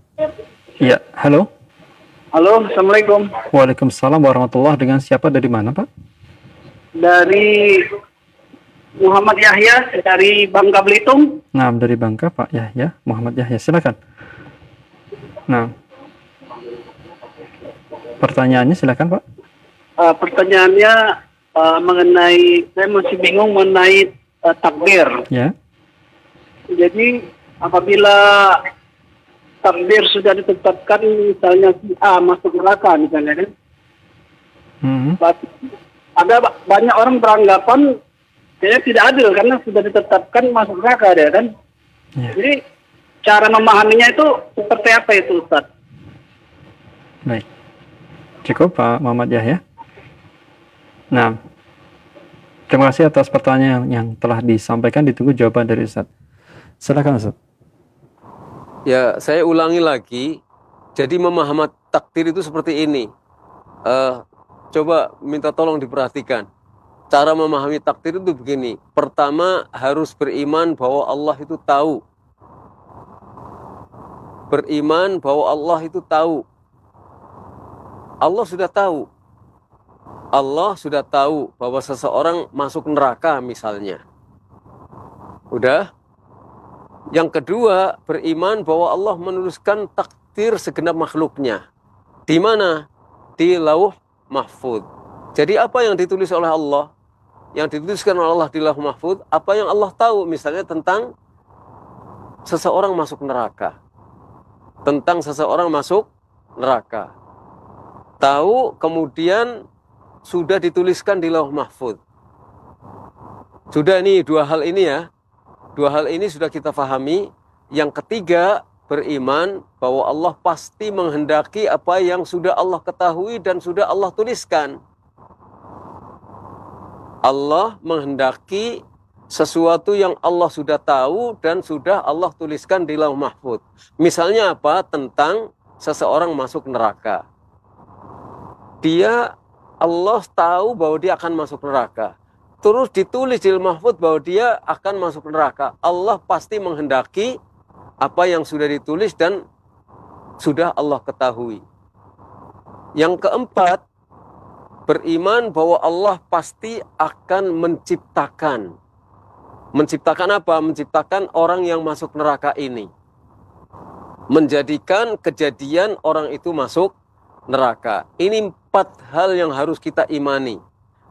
Iya, halo. Halo, Assalamualaikum. Waalaikumsalam warahmatullahi. Dengan siapa, dari mana Pak? Dari Muhammad Yahya, dari Bangka Belitung. Nah, dari Bangka Pak Yahya, Muhammad Yahya, silakan. Nah, pertanyaannya silakan Pak. Pertanyaannya mengenai, saya masih bingung mengenai takdir. Ya. Jadi apabila takdir sudah ditetapkan, misalnya si A masuk neraka misalnya kan, ada banyak orang beranggapan kayaknya tidak adil karena sudah ditetapkan masuk neraka dia kan. Ya. Jadi cara memahaminya itu seperti apa itu Ustaz? Baik. Cukup Pak Muhammad Yahya. Nah, Terima kasih atas pertanyaan yang telah disampaikan. Ditunggu jawaban dari Ustaz. Silakan Ustaz. Ya, saya ulangi lagi. Jadi memahami takdir itu seperti ini. Coba minta tolong diperhatikan. Cara memahami takdir itu begini. Pertama, harus beriman bahwa Allah itu tahu. Beriman bahwa Allah itu tahu. Allah sudah tahu. Allah sudah tahu bahwa seseorang masuk neraka misalnya. Udah? Yang kedua, beriman bahwa Allah menuliskan takdir segenap makhluknya. Di mana? Di Lauh Mahfuz. Jadi apa yang ditulis oleh Allah? Yang dituliskan oleh Allah di Lauh Mahfuz, apa yang Allah tahu misalnya tentang seseorang masuk neraka. Tentang seseorang masuk neraka. Tahu, kemudian sudah dituliskan di Lauh Mahfuz. Sudah ini dua hal ini ya. Dua hal ini sudah kita fahami. Yang ketiga, beriman bahwa Allah pasti menghendaki apa yang sudah Allah ketahui dan sudah Allah tuliskan. Allah menghendaki sesuatu yang Allah sudah tahu dan sudah Allah tuliskan di Lauh Mahfuz. Misalnya apa? Tentang seseorang masuk neraka. Allah tahu bahwa dia akan masuk neraka. Terus ditulis di Lauh Mahfuz bahwa dia akan masuk neraka. Allah pasti menghendaki apa yang sudah ditulis dan sudah Allah ketahui. Yang keempat, beriman bahwa Allah pasti akan menciptakan. Menciptakan apa? Menciptakan orang yang masuk neraka ini. Menjadikan kejadian orang itu masuk neraka. Ini 4 hal yang harus kita imani.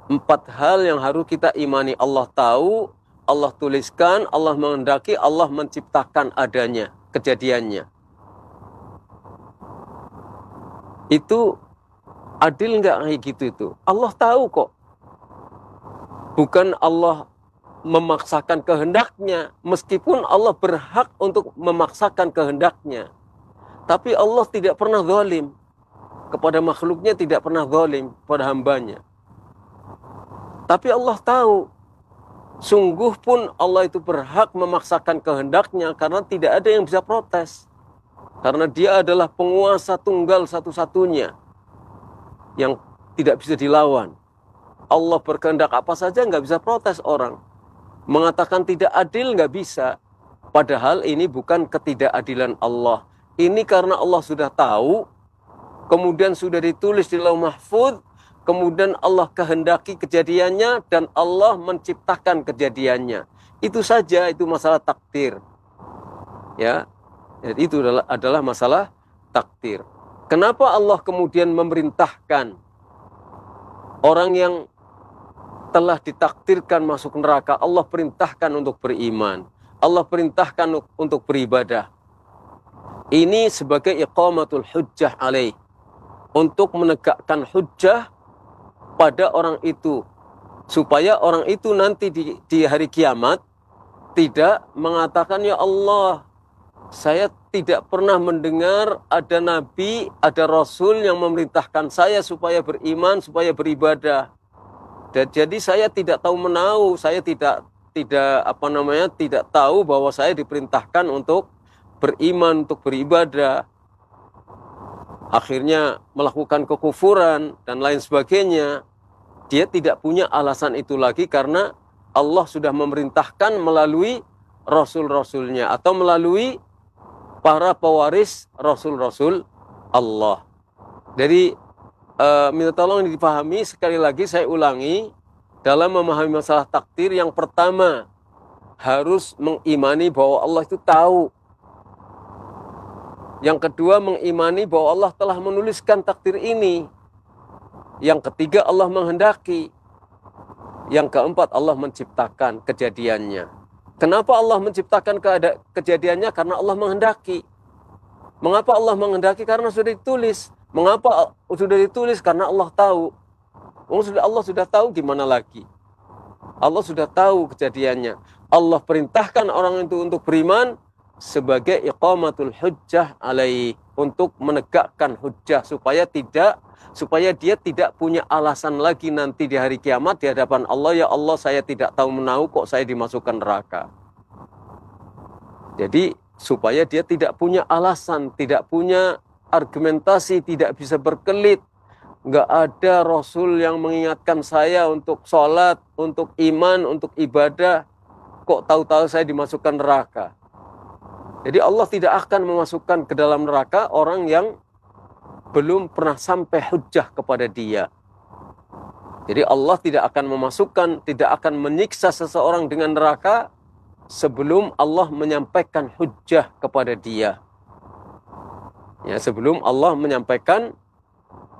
4 hal yang harus kita imani. Allah tahu, Allah tuliskan, Allah menghendaki, Allah menciptakan adanya, kejadiannya. Itu adil nggak kayak gitu itu? Allah tahu kok. Bukan Allah memaksakan kehendaknya, meskipun Allah berhak untuk memaksakan kehendaknya. Tapi Allah tidak pernah zalim. Kepada makhluknya tidak pernah zalim pada hambanya. Tapi Allah tahu, sungguh pun Allah itu berhak memaksakan kehendaknya karena tidak ada yang bisa protes. Karena dia adalah penguasa tunggal satu-satunya yang tidak bisa dilawan. Allah berkehendak apa saja nggak bisa protes orang. Mengatakan tidak adil nggak bisa. Padahal ini bukan ketidakadilan Allah. Ini karena Allah sudah tahu, kemudian sudah ditulis di Lauh Mahfuz, kemudian Allah kehendaki kejadiannya dan Allah menciptakan kejadiannya. Itu saja, itu masalah takdir. Ya, itu adalah masalah takdir. Kenapa Allah kemudian memerintahkan orang yang telah ditakdirkan masuk neraka, Allah perintahkan untuk beriman. Allah perintahkan untuk beribadah. Ini sebagai iqamatul hujjah alaih. Untuk menegakkan hujjah pada orang itu. Supaya orang itu nanti di hari kiamat tidak mengatakan, ya Allah, saya tidak pernah mendengar ada nabi, ada rasul yang memerintahkan saya supaya beriman, supaya beribadah. Dan jadi saya tidak tahu menahu, saya tidak tahu bahwa saya diperintahkan untuk beriman, untuk beribadah. Akhirnya melakukan kekufuran dan lain sebagainya. Dia tidak punya alasan itu lagi karena Allah sudah memerintahkan melalui rasul-rasulnya atau melalui para pewaris rasul-rasul Allah. Jadi minta tolong dipahami, sekali lagi saya ulangi, dalam memahami masalah takdir, yang pertama harus mengimani bahwa Allah itu tahu. Yang kedua, mengimani bahwa Allah telah menuliskan takdir ini. Yang ketiga, Allah menghendaki. Yang keempat, Allah menciptakan kejadiannya. Kenapa Allah menciptakan kejadiannya? Karena Allah menghendaki. Mengapa Allah menghendaki? Karena sudah ditulis. Mengapa sudah ditulis? Karena Allah tahu. Allah sudah tahu, gimana lagi? Allah sudah tahu kejadiannya. Allah perintahkan orang itu untuk beriman sebagai iqamatul hujjah alaih, untuk menegakkan hujjah supaya dia tidak punya alasan lagi nanti di hari kiamat di hadapan Allah, ya Allah saya tidak tahu menahu kok saya dimasukkan neraka. Jadi supaya dia tidak punya alasan, tidak punya argumentasi, tidak bisa berkelit. Nggak ada Rasul yang mengingatkan saya untuk sholat, untuk iman, untuk ibadah, kok tahu-tahu saya dimasukkan neraka. Jadi Allah tidak akan memasukkan ke dalam neraka orang yang belum pernah sampai hujjah kepada dia. Jadi Allah tidak akan menyiksa seseorang dengan neraka sebelum Allah menyampaikan hujjah kepada dia. Ya, sebelum Allah menyampaikan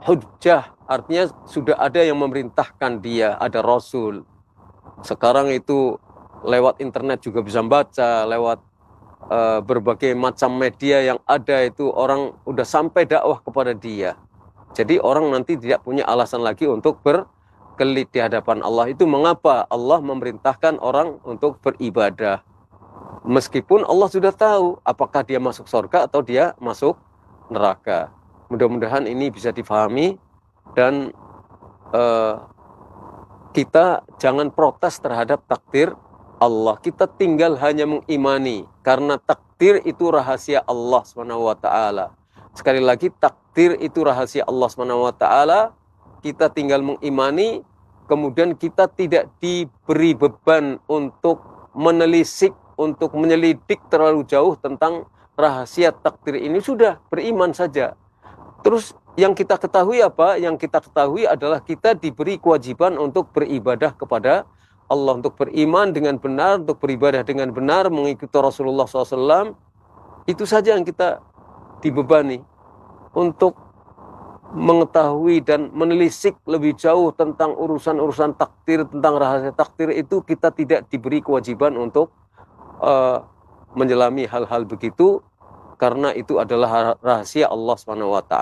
hujjah, artinya sudah ada yang memerintahkan dia, ada Rasul. Sekarang itu lewat internet juga bisa baca, lewat berbagai macam media yang ada itu orang udah sampai dakwah kepada dia. Jadi orang nanti tidak punya alasan lagi untuk berkelit di hadapan Allah. Itu mengapa Allah memerintahkan orang untuk beribadah. Meskipun Allah sudah tahu apakah dia masuk surga atau dia masuk neraka. Mudah-mudahan ini bisa difahami dan kita jangan protes terhadap takdir Allah. Kita tinggal hanya mengimani karena takdir itu rahasia Allah SWT. Sekali lagi, takdir itu rahasia Allah SWT. Kita tinggal mengimani, kemudian kita tidak diberi beban untuk menelisik, untuk menyelidik terlalu jauh tentang rahasia takdir ini. Sudah, beriman saja. Terus yang kita ketahui apa? Yang kita ketahui adalah kita diberi kewajiban untuk beribadah kepada Allah, untuk beriman dengan benar, untuk beribadah dengan benar, mengikuti Rasulullah SAW. Itu saja yang kita dibebani. Untuk mengetahui dan menelisik lebih jauh tentang urusan-urusan takdir, tentang rahasia takdir itu kita tidak diberi kewajiban untuk menyelami hal-hal begitu, karena itu adalah rahasia Allah SWT.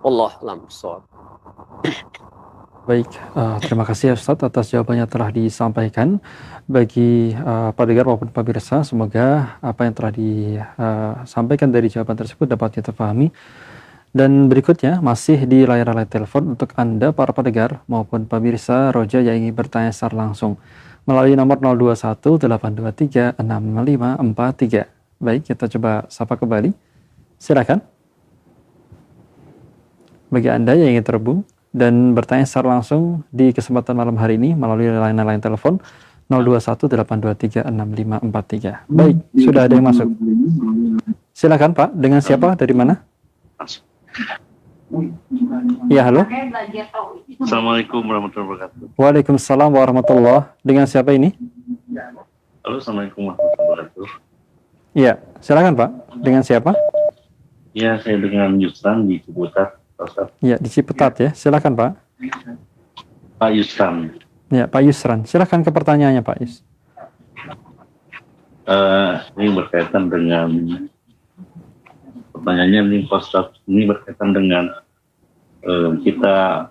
Allah a'lam bishawab. Baik, terima kasih Ustadz atas jawabannya telah disampaikan. Bagi pendengar maupun pemirsa, semoga apa yang telah disampaikan dari jawaban tersebut dapat kita pahami. Dan berikutnya masih di layar telepon untuk Anda para pendengar maupun pemirsa Roja yang ingin bertanya secara langsung melalui nomor 021 823 65543. Baik, kita coba sapa kembali. Silakan. Bagi Anda yang ingin terhubung dan bertanya secara langsung di kesempatan malam hari ini melalui line telepon 021-823-6543. Baik, sudah ada yang masuk. Silakan Pak, dengan siapa, dari mana? Ya, halo. Assalamualaikum warahmatullahi wabarakatuh. Waalaikumsalam warahmatullahi. Dengan siapa ini? Halo, assalamualaikum warahmatullahi wabarakatuh. Iya, silakan Pak. Dengan siapa? Ya, saya dengan Yusran di Ciputat. Ya, di Ciputat ya. Silakan Pak. Pak Yusran. Ya, Pak Yusran. Silakan ke pertanyaannya Pak Yus. Ini berkaitan dengan pertanyaannya ini Pak Ustaz. Ini berkaitan dengan kita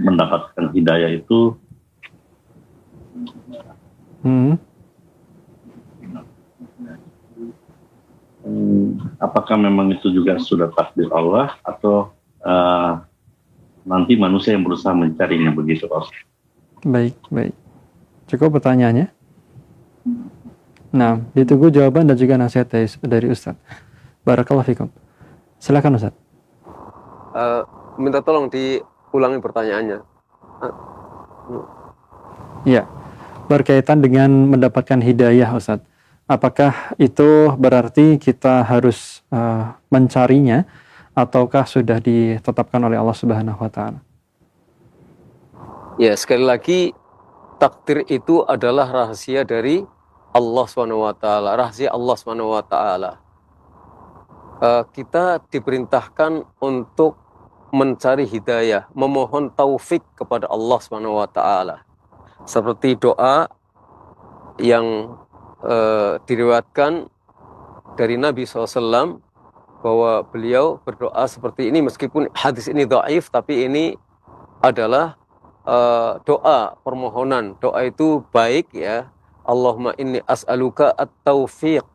mendapatkan hidayah itu. Apakah memang itu juga sudah takdir Allah atau nanti manusia yang berusaha mencarinya, begitu Pak? Baik. Cukup pertanyaannya. Nah, ditunggu jawaban dan juga nasihat dari Ustaz. Barakallahu fikum. Silakan Ustaz. Minta tolong diulangi pertanyaannya. Iya. Berkaitan dengan mendapatkan hidayah Ustaz. Apakah itu berarti kita harus mencarinya ataukah sudah ditetapkan oleh Allah Subhanahu wa taala? Ya, sekali lagi takdir itu adalah rahasia dari Allah Subhanahu wa taala, rahasia Allah Subhanahu wa taala. Kita diperintahkan untuk mencari hidayah, memohon taufik kepada Allah Subhanahu wa taala. Seperti doa yang diriwayatkan dari Nabi SAW bahwa beliau berdoa seperti ini, meskipun hadis ini dhaif, tapi ini adalah doa permohonan. Doa itu baik ya. Allahumma inni as'aluka at-taufiq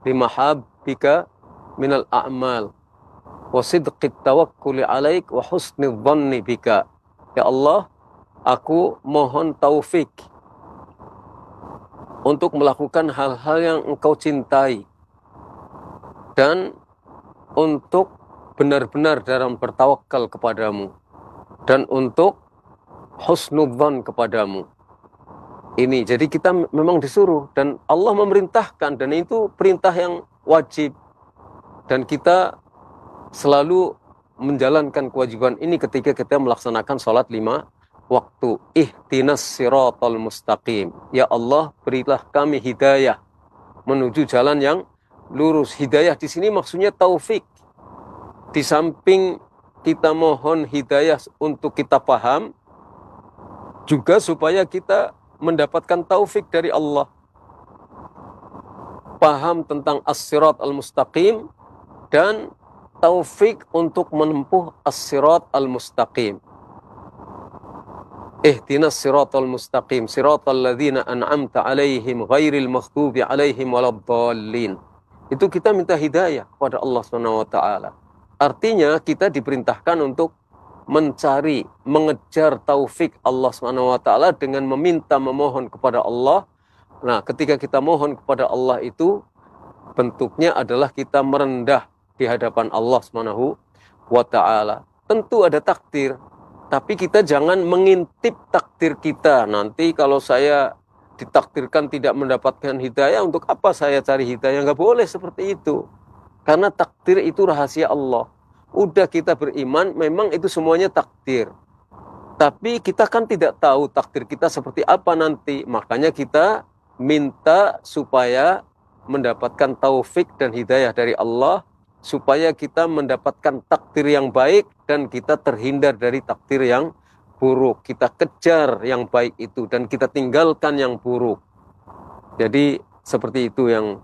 limahabbika minal a'mal wa sidqit tawakkuli alaik wa husnil dhanni bika. Ya Allah, aku mohon taufik untuk melakukan hal-hal yang Engkau cintai dan untuk benar-benar dalam bertawakal kepadamu dan untuk husnudzan kepadamu. Ini, jadi kita memang disuruh dan Allah memerintahkan, dan itu perintah yang wajib, dan kita selalu menjalankan kewajiban ini ketika kita melaksanakan sholat 5 waktu. Ihdinas siratal mustaqim. Ya Allah, berilah kami hidayah menuju jalan yang lurus. Hidayah di sini maksudnya taufik. Di samping kita mohon hidayah untuk kita paham, juga supaya kita mendapatkan taufik dari Allah. Paham tentang as-sirat al-mustaqim dan taufik untuk menempuh as-sirat al-mustaqim. Ihdinas siratal mustaqim, siratal ladzina an'amta alaihim ghairil maghdubi alaihim waladdallin. Itu kita minta hidayah kepada Allah Subhanahu wa taala. Artinya kita diperintahkan untuk mencari, mengejar taufik Allah Subhanahu wa taala dengan meminta, memohon kepada Allah. Nah, ketika kita mohon kepada Allah itu bentuknya adalah kita merendah di hadapan Allah Subhanahu wa taala. Tentu ada takdir, tapi kita jangan mengintip takdir kita. Nanti kalau saya ditakdirkan tidak mendapatkan hidayah, untuk apa saya cari hidayah? Nggak boleh seperti itu. Karena takdir itu rahasia Allah. Udah kita beriman, memang itu semuanya takdir. Tapi kita kan tidak tahu takdir kita seperti apa nanti. Makanya kita minta supaya mendapatkan taufik dan hidayah dari Allah, supaya kita mendapatkan takdir yang baik dan kita terhindar dari takdir yang buruk. Kita kejar yang baik itu dan kita tinggalkan yang buruk. Jadi seperti itu yang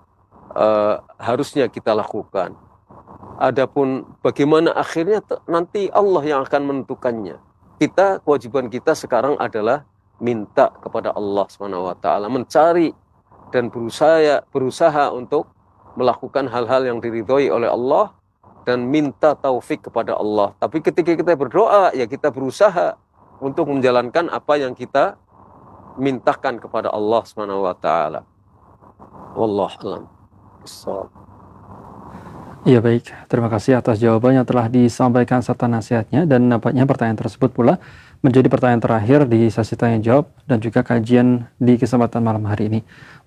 harusnya kita lakukan. Adapun bagaimana akhirnya nanti Allah yang akan menentukannya. Kita, kewajiban kita sekarang adalah minta kepada Allah SWT, mencari dan berusaha untuk melakukan hal-hal yang diridhoi oleh Allah dan minta taufik kepada Allah. Tapi ketika kita berdoa, ya kita berusaha untuk menjalankan apa yang kita mintakan kepada Allah SWT. Wallahu a'lam. Iya baik, terima kasih atas jawaban yang telah disampaikan serta nasihatnya, dan nampaknya pertanyaan tersebut pula menjadi pertanyaan terakhir di sesi tanya jawab dan juga kajian di kesempatan malam hari ini.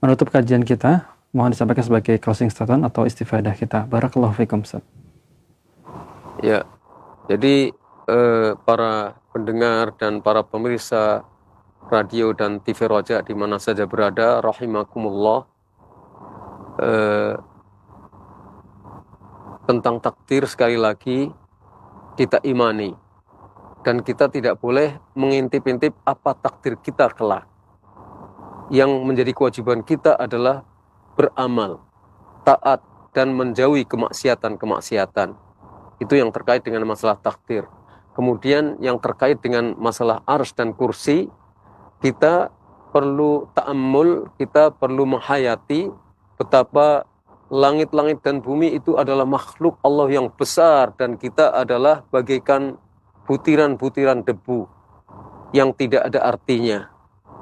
Menutup kajian kita, mohon disampaikan sebagai closing statement atau istifadah kita. Barakallahu fikum, Ustaz. Ya, jadi para pendengar dan para pemirsa radio dan TV Roja di mana saja berada, rahimakumullah, tentang takdir sekali lagi kita imani, dan kita tidak boleh mengintip-intip apa takdir kita kelak. Yang menjadi kewajiban kita adalah beramal, taat, dan menjauhi kemaksiatan-kemaksiatan. Itu yang terkait dengan masalah takdir. Kemudian yang terkait dengan masalah arsy dan kursi, kita perlu ta'ammul, kita perlu menghayati betapa langit-langit dan bumi itu adalah makhluk Allah yang besar, dan kita adalah bagaikan butiran-butiran debu yang tidak ada artinya.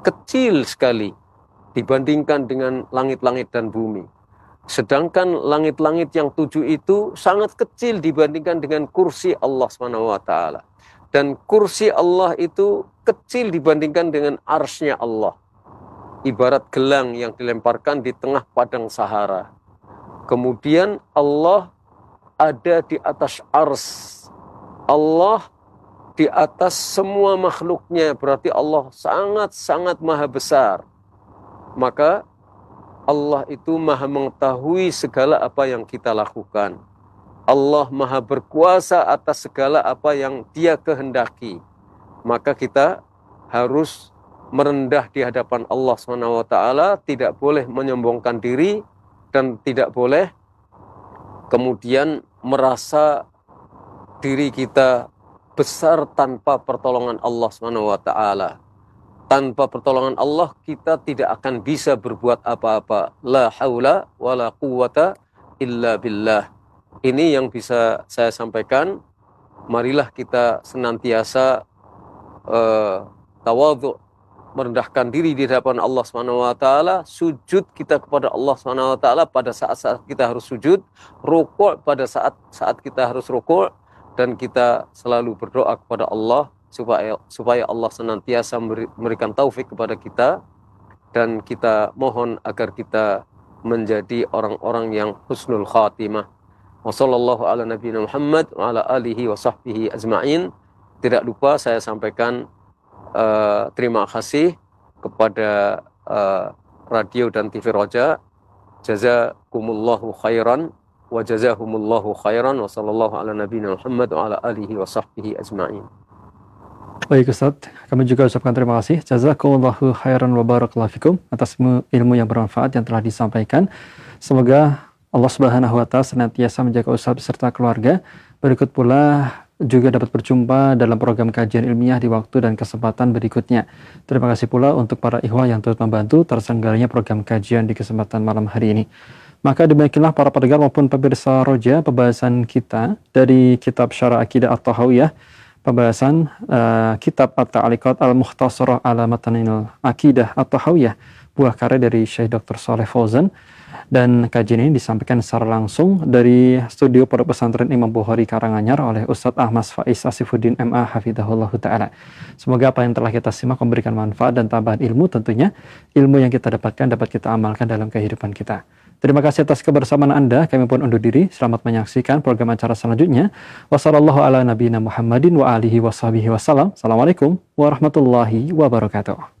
Kecil sekali dibandingkan dengan langit-langit dan bumi. Sedangkan langit-langit yang 7 itu sangat kecil dibandingkan dengan kursi Allah SWT. Dan kursi Allah itu kecil dibandingkan dengan arsy-Nya Allah. Ibarat gelang yang dilemparkan di tengah padang Sahara. Kemudian Allah ada di atas ars. Allah di atas semua makhluknya. Berarti Allah sangat-sangat maha besar. Maka Allah itu maha mengetahui segala apa yang kita lakukan. Allah maha berkuasa atas segala apa yang Dia kehendaki. Maka kita harus merendah di hadapan Allah SWT, tidak boleh menyombongkan diri, dan tidak boleh kemudian merasa diri kita besar tanpa pertolongan Allah SWT. Tanpa pertolongan Allah kita tidak akan bisa berbuat apa-apa. La haula wa la quwata illa billah. Ini yang bisa saya sampaikan. Marilah kita senantiasa tawadhu, merendahkan diri di hadapan Allah SWT, sujud kita kepada Allah SWT pada saat-saat kita harus sujud, rukuk pada saat kita harus rukuk, dan kita selalu berdoa kepada Allah supaya Allah senantiasa memberikan taufik kepada kita, dan kita mohon agar kita menjadi orang-orang yang husnul khatimah. Wa sallallahu ala nabiyina Muhammad wa ala alihi wa sahbihi ajma'in. Tidak lupa saya sampaikan terima kasih kepada radio dan TV Roja. Jazakumullahu khairan wa jazahumullahu khairan wa sallallahu ala nabiyina Muhammad wa ala alihi wa sahbihi ajma'in. Baik Ustaz, kami juga ucapkan terima kasih. Jazakumullahu khairan wa barakallahu fikum atas ilmu yang bermanfaat yang telah disampaikan. Semoga Allah Subhanahu wa taala senantiasa menjaga Ustaz beserta keluarga. Berikut pula juga dapat berjumpa dalam program kajian ilmiah di waktu dan kesempatan berikutnya. Terima kasih pula untuk para ikhwah yang turut membantu terselenggaranya program kajian di kesempatan malam hari ini. Maka demikianlah para pendengar maupun pemirsa Roja, pembahasan kita dari kitab Syarah Aqidah At-Tahawiyah, pembahasan kitab At-Ta'liqat Al-Mukhtasarah ala Matanil Aqidah At-Tahawiyah, buah karya dari Syekh Dr. Shaleh Fauzan. Dan kajian ini disampaikan secara langsung dari studio Pondok Pesantren Imam Bukhari Karanganyar oleh Ustadz Ahmad Faiz Asifuddin MA Hafidahullah Ta'ala. Semoga apa yang telah kita simak memberikan manfaat dan tambahan ilmu, tentunya ilmu yang kita dapatkan dapat kita amalkan dalam kehidupan kita. Terima kasih atas kebersamaan Anda. Kami pun undur diri. Selamat menyaksikan program acara selanjutnya. Wassallallahu ala nabiyina Muhammadin wa alihi wa sahbihi wasallam. Assalamualaikum warahmatullahi wabarakatuh.